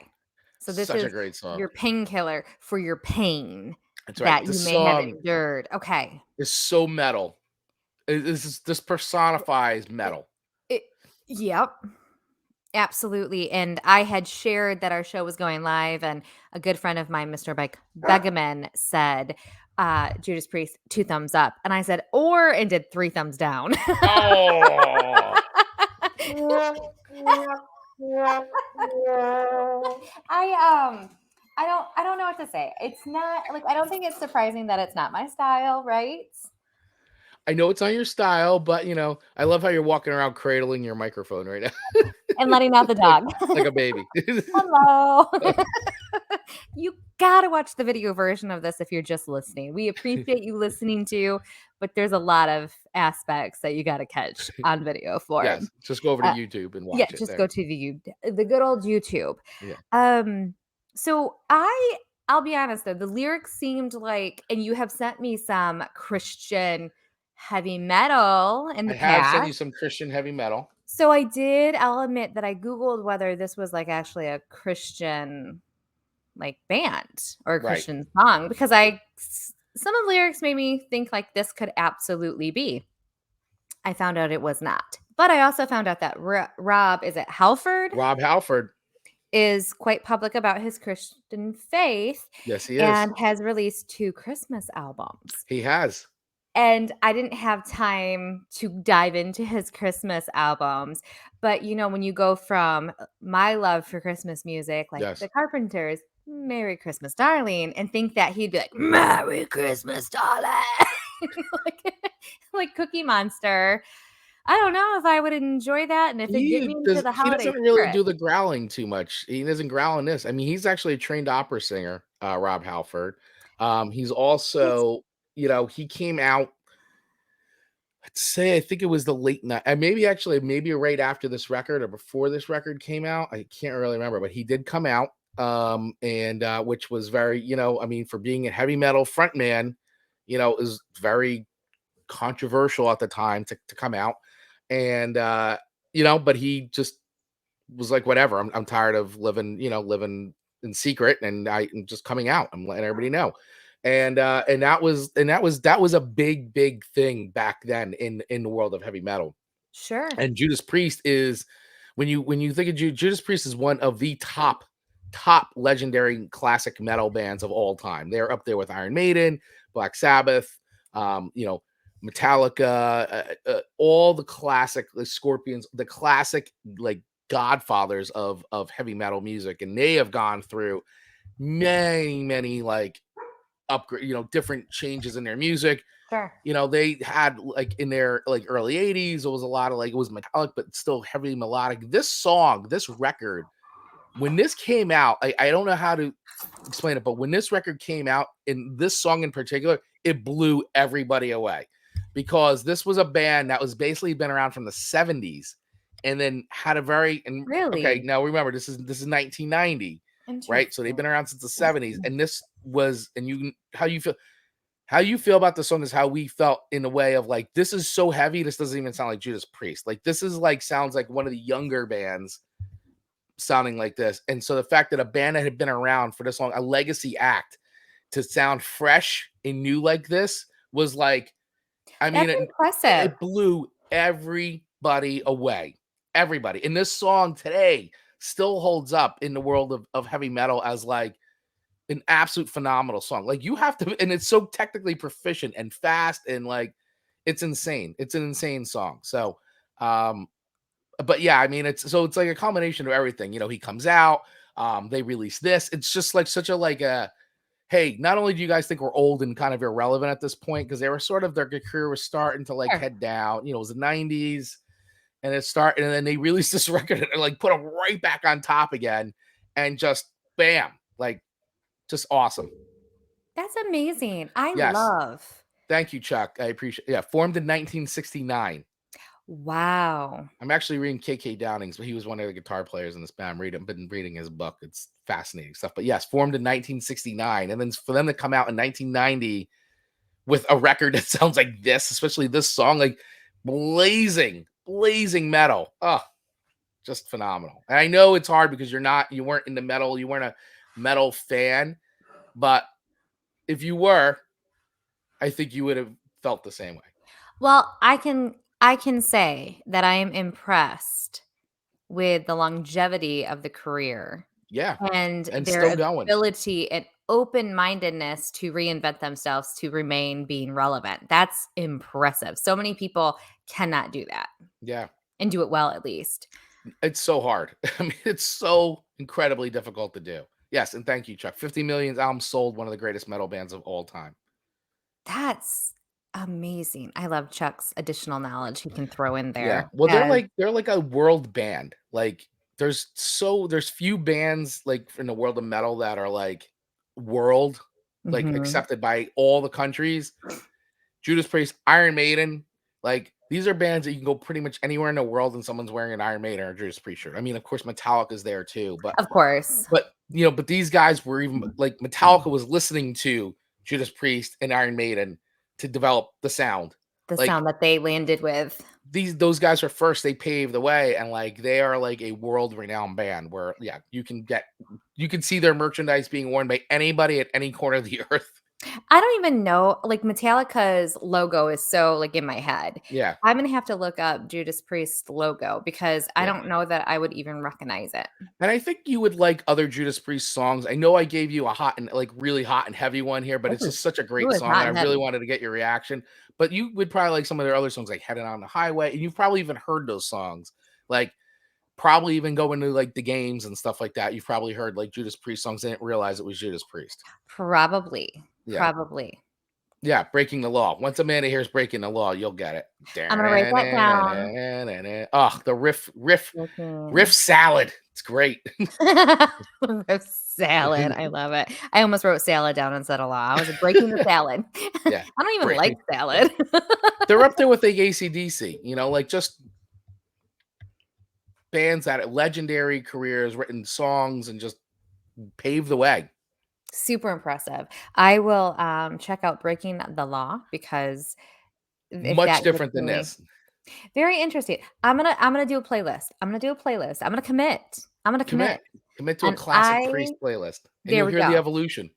So this Such is a great song. your painkiller for your pain. That's right. That you may have endured. Okay. It's so metal. This personifies metal. Yep. Absolutely. And I had shared that our show was going live, and a good friend of mine, Mr. Begeman, said, Judas Priest, 2 thumbs up. And I said, and did 3 thumbs down. Oh. I don't know what to say. It's not like, I don't think it's surprising that it's not my style, right? I know it's not your style, but you know, I love how you're walking around cradling your microphone right now. And letting out the dog. like a baby. Hello. You gotta watch the video version of this if you're just listening. We appreciate you listening to, but there's a lot of aspects that you gotta catch on video for. Yes, just go over to YouTube and watch it. Yeah, just go to the good old YouTube. Yeah. So I'll be honest though, the lyrics seemed like, and you have sent me some Christian heavy metal in the past. I have sent you some Christian heavy metal. So I'll admit that I Googled whether this was like actually a Christian like band or a Christian song, because some of the lyrics made me think like this could absolutely be. I found out it was not. But I also found out that Rob Halford? Rob Halford is quite public about his Christian faith. Yes, he is. And has released 2 Christmas albums. He has. And I didn't have time to dive into his Christmas albums. But, you know, when you go from my love for Christmas music, like the Carpenters, Merry Christmas, Darling, and think that he'd be like, Merry Christmas, Darling, like Cookie Monster. I don't know if I would enjoy that, and if it get me into the holiday. He doesn't really do the growling too much. He doesn't growl in this. I mean, he's actually a trained opera singer, Rob Halford. He's also, you know, he came out, let's say, I think it was the late night, maybe right after this record or before this record came out. I can't really remember, but he did come out, and which was very, you know, I mean, for being a heavy metal frontman, you know, is very controversial at the time to come out. And you know, but he just was like, whatever, I'm tired of living in secret, and I'm just coming out. I'm letting everybody know. And that was a big thing back then in the world of heavy metal. Sure. And Judas Priest is, when you think of Judas Priest, is one of the top legendary classic metal bands of all time. They're up there with Iron Maiden, Black Sabbath, you know, Metallica, all the classic, the Scorpions, the classic like godfathers of heavy metal music. And they have gone through many like upgrade, you know, different changes in their music. Sure. You know, they had like in their like early 80s, it was a lot of like, it was metallic, but still heavily melodic. This song, this record, when this came out, I don't know how to explain it, but when this record came out, in this song in particular, it blew everybody away because this was a band that was basically been around from the 70s and then had a very and okay, Really now remember this is 1990, right? So they've been interesting. around since the 70s, and this was and you how you feel about the song is how we felt in a way of like, this is so heavy, this doesn't even sound like Judas Priest. Like this is like sounds like one of the younger bands sounding like this. And so the fact that a band that had been around for this long, a legacy act, to sound fresh and new like this was like, I mean, That's impressive. it blew everybody away. Everybody. And this song today still holds up in the world of heavy metal as like an absolute phenomenal song. Like you have to, and it's so technically proficient and fast and like it's insane. It's an insane song. So but yeah, I mean it's like a combination of everything. You know, he comes out, they release this. It's just like such a like a hey, not only do you guys think we're old and kind of irrelevant at this point, because they were sort of their career was starting to like Sure. head down, you know, it was the 90s and it started, and then they released this record and like put them right back on top again and just bam, like just awesome. That's amazing. I Yes. love. Thank you, Chuck. I appreciate yeah, formed in 1969. Wow. I'm actually reading KK Downing's, but he was one of the guitar players in this band. Been reading his book. It's fascinating stuff. But yes, formed in 1969. And then for them to come out in 1990 with a record that sounds like this, especially this song, like blazing, blazing metal. Oh, just phenomenal. And I know it's hard because you weren't into metal, you weren't a metal fan, but if you were, I think you would have felt the same way. Well, I can say that I am impressed with the longevity of the career Yeah. and And their still going. ability and open-mindedness to reinvent themselves to remain being relevant. That's impressive. So many people cannot do that Yeah. and do it well at least. It's so hard. I mean, it's so incredibly difficult to do. Yes, and thank you, Chuck. 50 million albums sold, one of the greatest metal bands of all time. That's amazing. I love Chuck's additional knowledge he can throw in Yeah. there. Well, Yes. they're like a world band. Like there's few bands like in the world of metal that are like world like Mhm. accepted by all the countries. Judas Priest, Iron Maiden, like these are bands that you can go pretty much anywhere in the world and someone's wearing an Iron Maiden or Judas Priest shirt. I mean, of course, Metallica's there too, Of course. but you know, but these guys were even like Metallica was listening to Judas Priest and Iron Maiden to develop the sound. The Like sound that they landed with. those guys are first, they paved the way, and like they are like a world renowned band where yeah, you can see their merchandise being worn by anybody at any corner of the earth. I don't even know, like, Metallica's logo is so, like, in my head. Yeah, I'm gonna have to look up Judas Priest's logo because I yeah. don't know that I would even recognize it. And I think you would like other Judas Priest songs. I know I gave you a hot and like really hot and heavy one here, but This it's is just such a it great was song, hot and I and really heavy. wanted to get your reaction. But you would probably like some of their other songs, like "Headed on the Highway," and you've probably even heard those songs. Like probably even go into like the games and stuff like that. You've probably heard like Judas Priest songs, and didn't realize it was Judas Priest. Probably, Yeah, probably. yeah. Breaking the Law. Once Amanda hears "Breaking the Law," you'll get it. I'm gonna write that down. Oh, the riff Looking salad. It's great. roast salad, I love it. I almost wrote salad down instead of law. I was like, breaking the salad. Yeah, I don't even like break. salad. They're up there with the AC/DC, you know, like just bands that had legendary careers, written songs, and just paved the way. Super impressive. I will, check out Breaking the Law because if Much that gets different than me this. very interesting. I'm gonna do a playlist. I'm gonna do a playlist. I'm gonna commit. I'm gonna commit. Commit. Commit to a And classic Priest playlist, and there you'll we hear the go. evolution.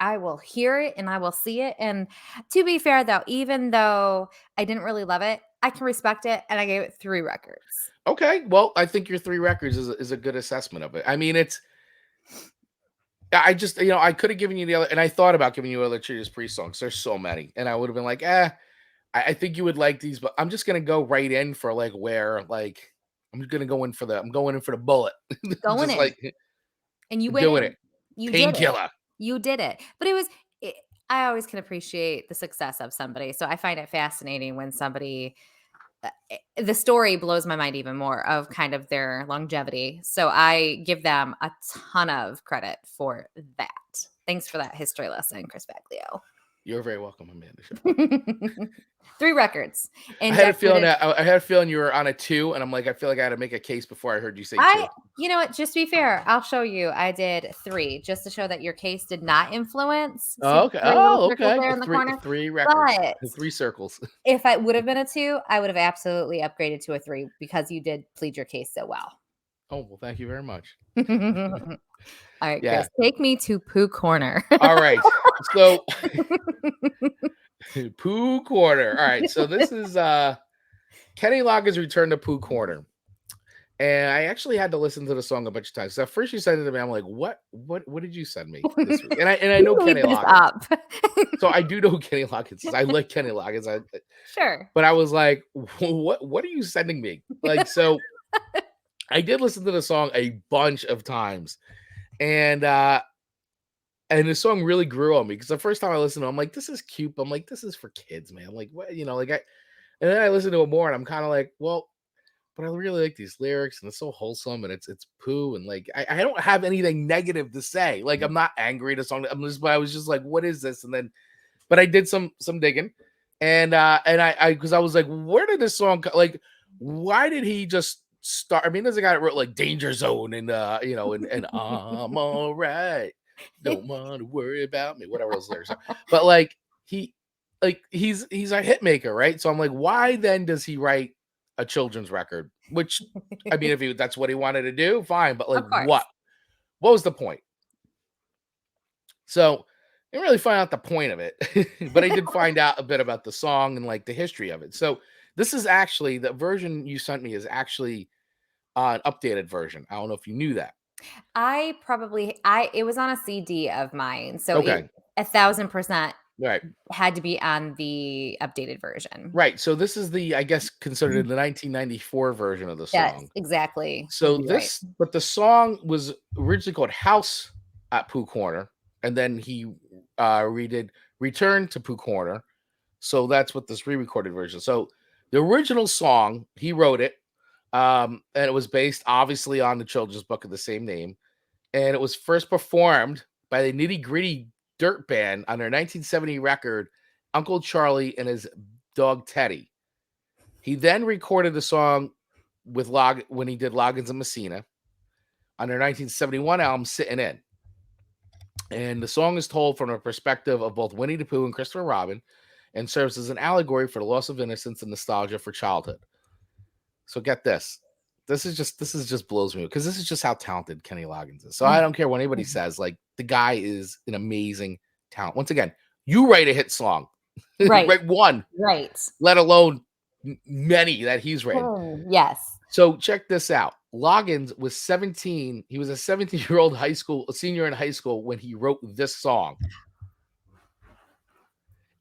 I will hear it and I will see it. And to be fair though, even though I didn't really love it, I can respect it and I gave it 3 records. Okay, well, I think your 3 records is a good assessment of it. I mean, it's I just, you know, I could have given you the other, and I thought about giving you other Judas Priest songs. There's so many, and I would have been like, I think you would like these, but I'm just gonna go right in for like where like I'm going in for the bullet, Going just in. like And you went doing in. it. You did it. Painkiller. You did it. But it was I always can appreciate the success of somebody. So I find it fascinating when somebody, the story blows my mind even more of kind of their longevity. So I give them a ton of credit for that. Thanks for that history lesson, Chris Baglio. You're very welcome, Amanda. 3 records. I And had a feeling decorated. that I had a feeling you were on a 2, and I'm like, I feel like I had to make a case before I heard you say 2. You know what? Just to be fair, I'll show you. I did 3 just to show that your case did not influence. See Oh, the okay. 3 little Oh, circles okay. there in the corner? Three records, But 3 circles. if I would have been a 2, I would have absolutely upgraded to a 3 because you did plead your case so well. Oh, well, thank you very much. All right, Yeah. Chris, take me to Pooh Corner. All right. So Pooh Corner. All right. So this is Kenny Loggins' return to Pooh Corner. And I actually had to listen to the song a bunch of times. So at first you sent it to me, I'm like, what did you send me this week? And I know You made Kenny this Loggins. up. So I do know who Kenny Loggins is. I like Kenny Loggins. Sure. But I was like, what are you sending me? Like, so I did listen to the song a bunch of times. And the song really grew on me because the first time I listened to it, I'm like, this is cute. But I'm like, this is for kids, man. I'm like, what, and then I listened to it more and I'm kind of like, well, but I really like these lyrics and it's so wholesome and it's Pooh and like I don't have anything negative to say. Like I'm not angry at the song. But I was just like, what is this? And then but I did some digging and I because I was like, where did this song like why did he just start? I mean, there's a guy that wrote like Danger Zone and and I'm all right. Don't want to worry about me, whatever those lyrics are. But like he's a hit maker, right? So I'm like, why then does he write a children's record? Which I mean, if that's what he wanted to do, fine. But like, what was the point? So I didn't really find out the point of it, but I did find out a bit about the song and like the history of it. So this is actually the version you sent me is actually an updated version. I don't know if you knew that. It was on a CD of mine. So Okay. 1,000% Right. had to be on the updated version. Right. So this is I guess, considered the 1994 version of the Yes, song. exactly. So You'd be right. but the song was originally called House at Pooh Corner. And then he redid Return to Pooh Corner. So that's what this re-recorded version. So the original song, he wrote it. And it was based obviously on the children's book of the same name. And it was first performed by the Nitty Gritty Dirt Band on their 1970 record, Uncle Charlie and His Dog Teddy. He then recorded the song with when he did Loggins and Messina on their 1971 album, Sittin' In. And the song is told from the perspective of both Winnie the Pooh and Christopher Robin and serves as an allegory for the loss of innocence and nostalgia for childhood. So get this. This is just blows me because this is just how talented Kenny Loggins is. So I don't care what anybody says. Like the guy is an amazing talent. Once again, you write a hit song, Right? write one, Right? Let alone many that he's written. Oh, yes. So check this out. Loggins was 17. He was a 17-year-old senior in high school when he wrote this song.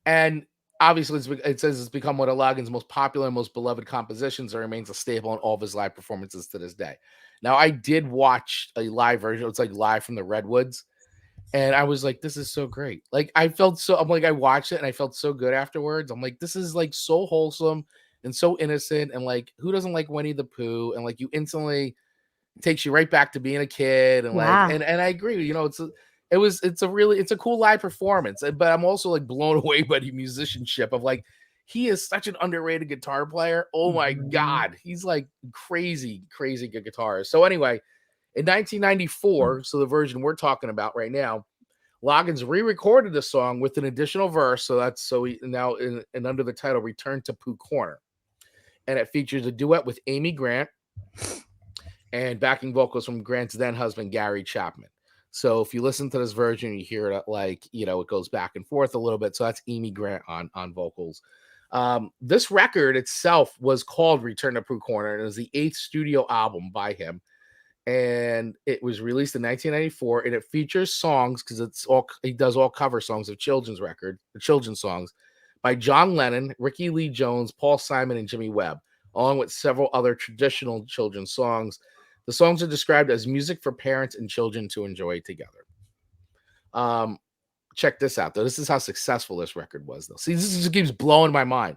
And obviously, it says it's become one of Loggins' most popular and most beloved compositions and remains a staple in all of his live performances to this day. Now, I did watch a live version. It's like live from the Redwoods. And I was like, this is so great. Like, I watched it and I felt so good afterwards. I'm like, this is like so wholesome and so innocent. And like, who doesn't like Winnie the Pooh? And like, you instantly takes you right back to being a kid. And like, and I agree, it's a cool live performance, but I'm also like blown away by the musicianship of like, he is such an underrated guitar player. Oh my God. He's like crazy good guitarist. So anyway, in 1994, so the version we're talking about right now, Loggins re-recorded the song with an additional verse. So he now and under the title Return to Pooh Corner. And it features a duet with Amy Grant and backing vocals from Grant's then husband, Gary Chapman. So if you listen to this version, you hear it like, it goes back and forth a little bit. So that's Amy Grant on vocals. This record itself was called Return to Pooh Corner, and it was the 8th studio album by him. And it was released in 1994, and it features songs because he does all cover songs of children's songs by John Lennon, Ricky Lee Jones, Paul Simon, and Jimmy Webb, along with several other traditional children's songs. The songs are described as music for parents and children to enjoy together. check this out, though. This is how successful this record was, though. See, this just keeps blowing my mind.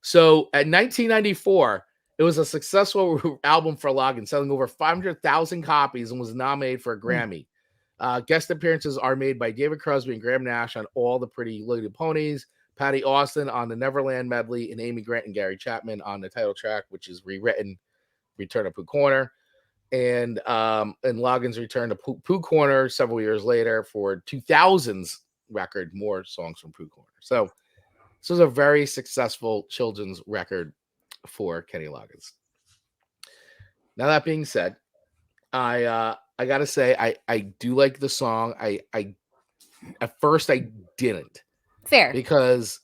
So at 1994, it was a successful album for Loggins, selling over 500,000 copies and was nominated for a Grammy. Guest appearances are made by David Crosby and Graham Nash on All the Pretty Little Ponies, Patty Austin on the Neverland medley, and Amy Grant and Gary Chapman on the title track, which is rewritten Return to Pooh Corner. And Loggins returned to Pooh Corner several years later for 2000's record, More Songs from Pooh Corner. So this was a very successful children's record for Kenny Loggins. Now, that being said, I gotta say I do like the song. I at first I didn't. Fair. Because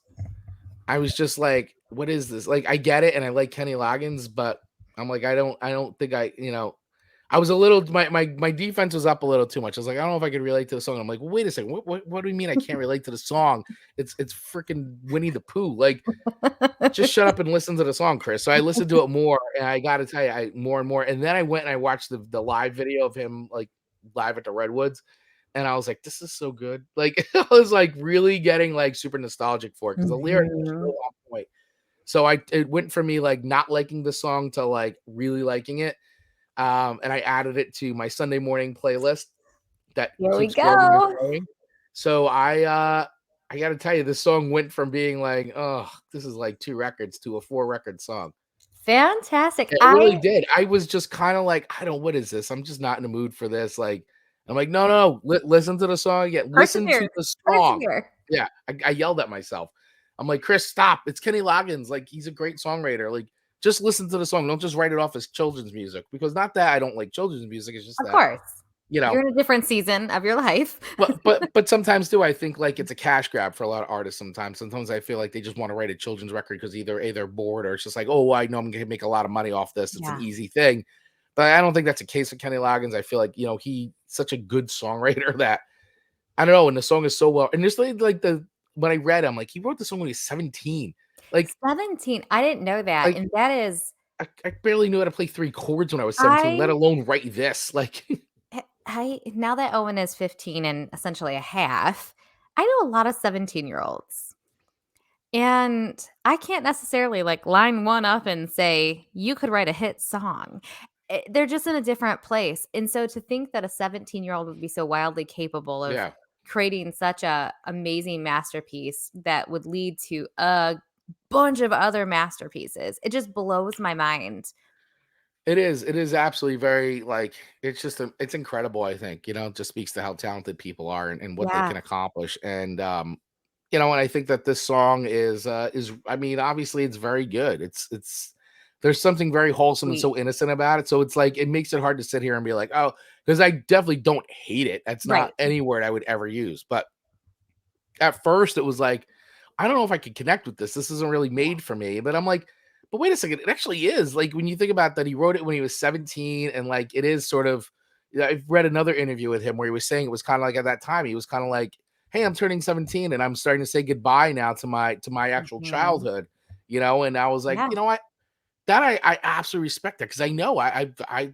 I was just like, what is this? Like, I get it and I like Kenny Loggins, but I'm like, I don't think I was a little, my defense was up a little too much. I was like, I don't know if I could relate to the song. I'm like, wait a second, what do you mean I can't relate to the song? It's freaking Winnie the Pooh. Like, just shut up and listen to the song, Chris. So I listened to it more, and I got to tell you, more and more. And then I went and I watched the live video of him, like, live at the Redwoods, and I was like, this is so good. Like, I was like really getting like super nostalgic for it because the lyrics are so on point. So it went from me like not liking the song to like really liking it. And I added it to my Sunday morning playlist that Here we keeps growing and go. growing. So I got to tell you, this song went from being like, oh, this is like 2 records to a 4-record song. Fantastic. It really did. I was just kind of like, what is this? I'm just not in the mood for this. Like, I'm like, no, listen to the song again. Listen to the song. Yeah, I yelled at myself. I'm like, Chris, stop. It's Kenny Loggins. Like, he's a great songwriter. Like, just listen to the song. Don't just write it off as children's music. Because not that I don't like children's music. It's just of course. You're in a different season of your life. but sometimes too, I think like it's a cash grab for a lot of artists. Sometimes I feel like they just want to write a children's record because either they're bored or it's just like, oh, I know I'm gonna make a lot of money off this. It's an easy thing. But I don't think that's a case with Kenny Loggins. I feel like, he's such a good songwriter that I don't know. And the song is so well. And just like when I read, I'm like, he wrote the song when he was 17. Like 17. I didn't know that. Like, and that is, I barely knew how to play 3 chords when I was 17, let alone write this. Like, now that Owen is 15 and essentially a half, I know a lot of 17-year-olds. And I can't necessarily like line one up and say, you could write a hit song. They're just in a different place. And so to think that a 17-year-old would be so wildly capable of creating such a amazing masterpiece that would lead to a bunch of other masterpieces, it just blows my mind. It is absolutely very, like, it's just it's incredible. I think, it just speaks to how talented people are and what they can accomplish. And and I think that this song is I mean, obviously it's very good. It's there's something very wholesome and so innocent about it. So it's like it makes it hard to sit here and be like, oh, because I definitely don't hate it. That's not any word I would ever use. But at first it was like, I don't know if I could connect with this. This isn't really made for me. But I'm like, but wait a second, it actually is. Like, when you think about that, he wrote it when he was 17, and like it is sort of, I've read another interview with him where he was saying it was kind of like at that time, he was kind of like, hey, I'm turning 17 and I'm starting to say goodbye now to my actual childhood, and I was like, you know what? That I absolutely respect that, because I know I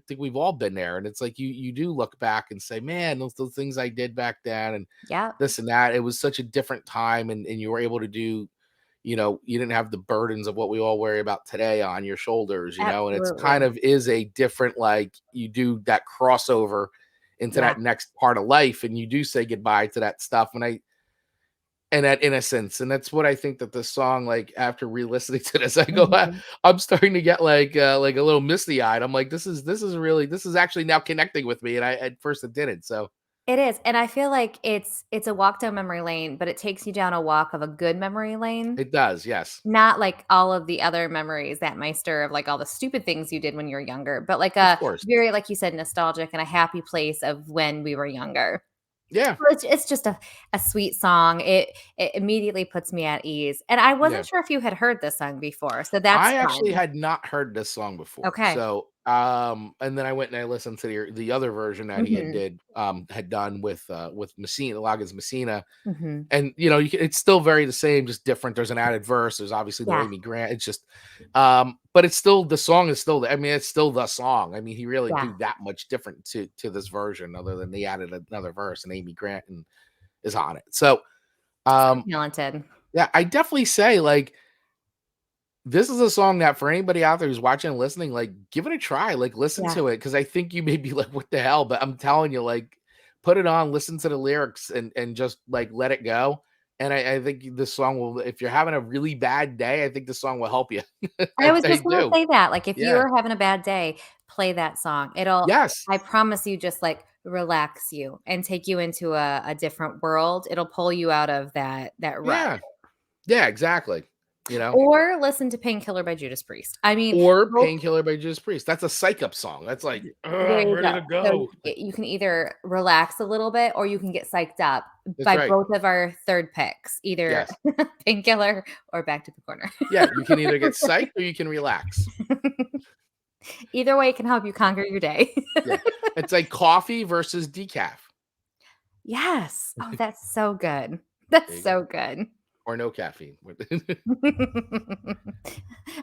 think we've all been there, and it's like you do look back and say, man, those things I did back then, and this and that. It was such a different time, and you were able to do, you didn't have the burdens of what we all worry about today on your shoulders, and it's kind of is a different, like, you do that crossover into that next part of life, and you do say goodbye to that stuff, and that innocence. And that's what I think that this song, like, after re-listening to this, I go, I'm starting to get like a little misty eyed. I'm like, this is actually now connecting with me. And I at first it didn't. So it is. And I feel like it's a walk down memory lane, but it takes you down a walk of a good memory lane. It does, yes. Not like all of the other memories that might stir of like all the stupid things you did when you were younger, but like a very, like you said, nostalgic and a happy place of when we were younger. Yeah. It's just a sweet song. It immediately puts me at ease. And I wasn't sure if you had heard this song before. So that's I actually had not heard this song before. Okay. So and then I went and I listened to the other version that he had done with Messina, Loggins Messina. And it's still very the same, just different. There's an added verse. There's obviously the Amy Grant. It's just but it's still, the song is still, I mean, it's still the song. I mean, he really do that much different to this version, other than they added another verse and Amy Grant and is on it. So, Talented. yeah, I definitely say like this is a song that for anybody out there who's watching and listening, like give it a try, like listen Yeah. to it because I think you may be like, what the hell? But I'm telling you, like, put it on, listen to the lyrics, and just like let it go. And I think this song will, if you're having a really bad day, I think this song will help you. I was I just gonna do. say that, like, if Yeah. you're having a bad day, play that song. It'll Yes. I promise you just, like, relax you and take you into a different world. It'll pull you out of that rut. Yeah. Yeah. Exactly. You know. Or listen to Painkiller by Judas Priest. I mean, Or both Painkiller by Judas Priest. That's a psych up song. That's like, there I'm you ready go. to So go. you can either relax a little bit or you can get psyched up That's by right. both of our third picks, either Yes. Painkiller or Back to the Corner. Yeah. You can either get psyched or you can relax. Either way can help you conquer your day. Yeah. It's like coffee versus decaf. Yes. Oh, that's so good. There That's you so go. good. Or no caffeine.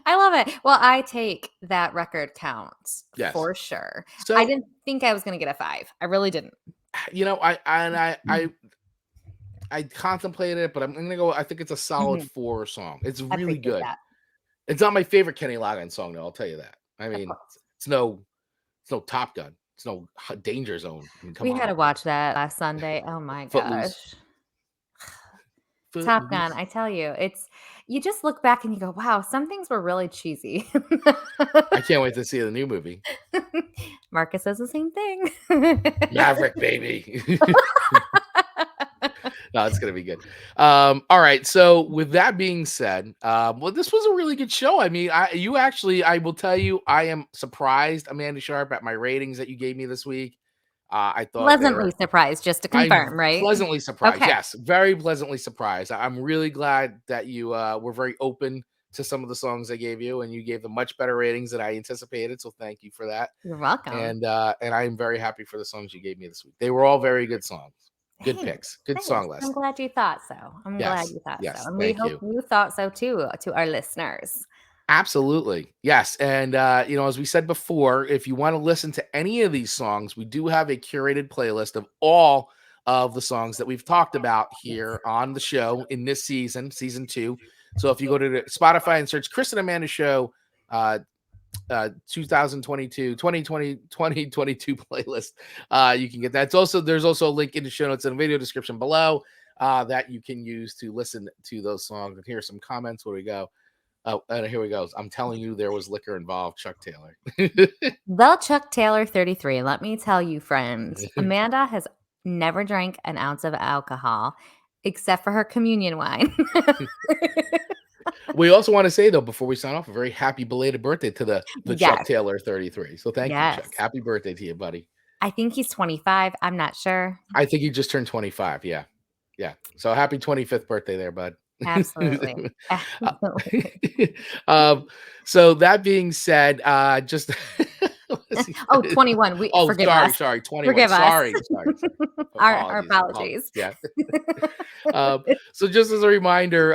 I love it. Well, I take that record count Yes. for sure. I So, didn't think I was going to get a 5. I really didn't. you know, I contemplated it, but I'm gonna go. I think it's a solid Mhm. 4 song. It's I really appreciate good. that. It's not my favorite Kenny Loggins song, though. I'll tell you that. I Of mean, course. it's no Top Gun. It's no Danger Zone. I mean, come We had on. to watch that last Sunday. Oh my Footloose. gosh. Top Gun, Footloose. I tell you, it's you just look back and you go, "Wow, some things were really cheesy." I can't wait to see the new movie. Marcus says the same thing. Maverick, baby. No, it's gonna be good. All right. So with that being said, well, this was a really good show. I mean, I will tell you, I am surprised, Amanda Sharp, at my ratings that you gave me this week. I thought they Pleasantly were. surprised, just to I'm confirm, right? pleasantly surprised. Okay. Yes, very pleasantly surprised. I'm really glad that you were very open to some of the songs I gave you, and you gave them much better ratings than I anticipated. So thank you for that. You're welcome. And I'm very happy for the songs you gave me this week. They were all very good songs. Good Thanks. picks. Good Thanks. song I'm list. glad you thought so. I'm glad Yes. you thought so. Yes. And we Thank hope you. you thought so too, to our listeners. Absolutely. Yes. And, you know, as we said before, if you want to listen to any of these songs, we do have a curated playlist of all of the songs that we've talked about here on the show in this season, season 2. So if you go to Spotify and search Chris and Amanda Show, 2022 playlist, you can get that. There's also a link in the show notes and video description below that you can use to listen to those songs. And here's some comments. Where we go. Oh, and here we go. I'm telling you, there was liquor involved. Chuck Taylor. The Chuck Taylor 33. Let me tell you, friends, Amanda has never drank an ounce of alcohol except for her communion wine. We also want to say, though, before we sign off, a very happy belated birthday to the Chuck Yes. Taylor 33. So thank you, Yes. Chuck. Happy birthday to you, buddy. I think he's 25. I'm not sure. I think he just turned 25. Yeah. Yeah. So happy 25th birthday there, bud. Absolutely. Absolutely. So that being said, just Oh, 21. Forgive us. Sorry, 21. Forgive us. Sorry. Our apologies. Yeah. So just as a reminder,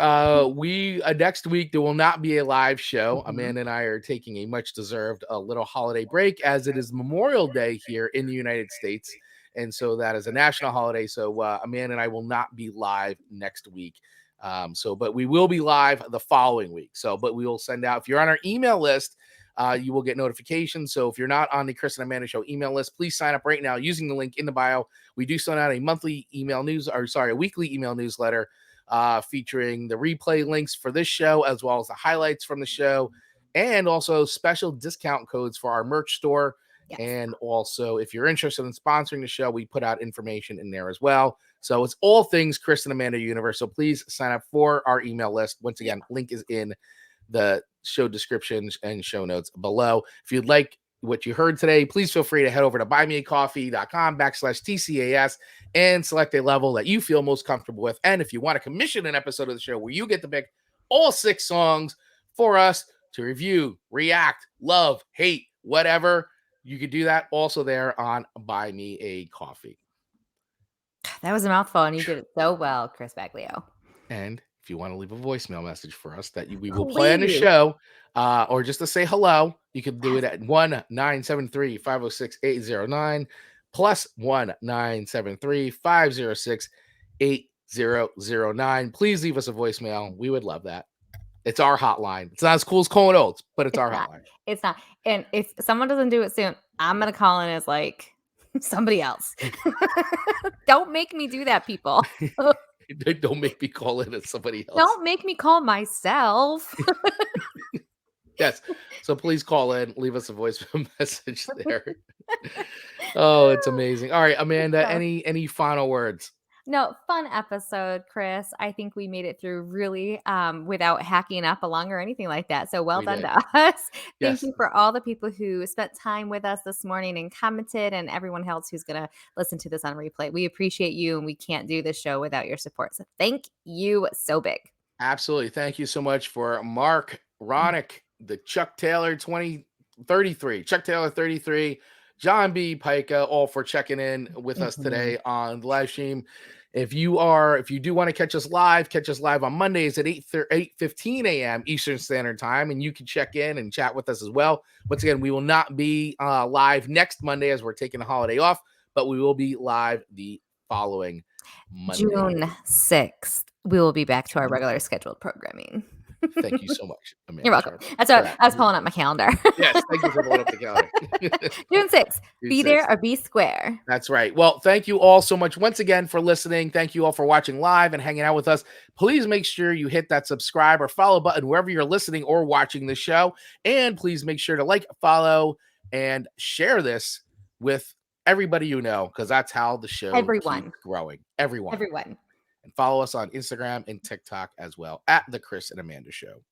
next week there will not be a live show. Amanda and I are taking a much deserved little holiday break as it is Memorial Day here in the United States. And so that is a national holiday. So Amanda and I will not be live next week. But we will be live the following week. But we will send out, if you're on our email list, you will get notifications. So if you're not on the Chris and Amanda Show email list, please sign up right now using the link in the bio. We do send out a weekly email newsletter featuring the replay links for this show, as well as the highlights from the show, and also special discount codes for our merch store. Yes. And also, if you're interested in sponsoring the show, we put out information in there as well. So it's all things Chris and Amanda Universe. So please sign up for our email list. Once again, link is in the show descriptions and show notes below. If you'd like what you heard today, please feel free to head over to buymeacoffee.com/TC&AS and select a level that you feel most comfortable with. And if you want to commission an episode of the show where you get to pick all 6 songs for us to review, react, love, hate, whatever, you could do that also there on Buy Me a Coffee. That was a mouthful, and you did it so well, Chris Baglio. And if you want to leave a voicemail message for us that we will play on the show, or just to say hello, you can do it at 1-973-506-809 plus 1-973-506-809. 8009. Please leave us a voicemail. We would love that. It's our hotline. It's not as cool as Colin Oates, but it's our hotline. It's not. And if someone doesn't do it soon, I'm going to call in as like somebody else. Don't make me do that, people. Don't make me call in as somebody else. Don't make me call myself. Yes. So please call in, leave us a voicemail message there. Oh, it's amazing. All right, Amanda, any final words? No, fun episode, Chris. I think we made it through really without hacking up along or anything like that. So well done to us. Thank you for all the people who spent time with us this morning and commented, and everyone else who's going to listen to this on replay. We appreciate you, and we can't do this show without your support. So thank you so big. Absolutely. Thank you so much for Mark Ronick, the Chuck Taylor 2033, Chuck Taylor 33, John B. Pica, all for checking in with us today on the live stream. If you do want to catch us live on Mondays at 8:15 a.m. Eastern Standard Time, and you can check in and chat with us as well. Once again, we will not be live next Monday as we're taking a holiday off, but we will be live the following Monday. June 6th, we will be back to our regular scheduled programming. Thank you so much, Amanda. You're welcome. That's what I was pulling up my calendar. Yes, thank you for pulling up the calendar. June 6th. Be there or be square. That's right. Well, thank you all so much once again for listening. Thank you all for watching live and hanging out with us. Please make sure you hit that subscribe or follow button wherever you're listening or watching the show. And please make sure to like, follow, and share this with everybody you know, because that's how the show keeps growing. Everyone. And follow us on Instagram and TikTok as well at The Chris and Amanda Show.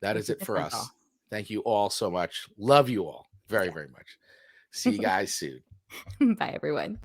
That is it for us. Thank you all so much. Love you all very, very much. See you guys soon. Bye, everyone.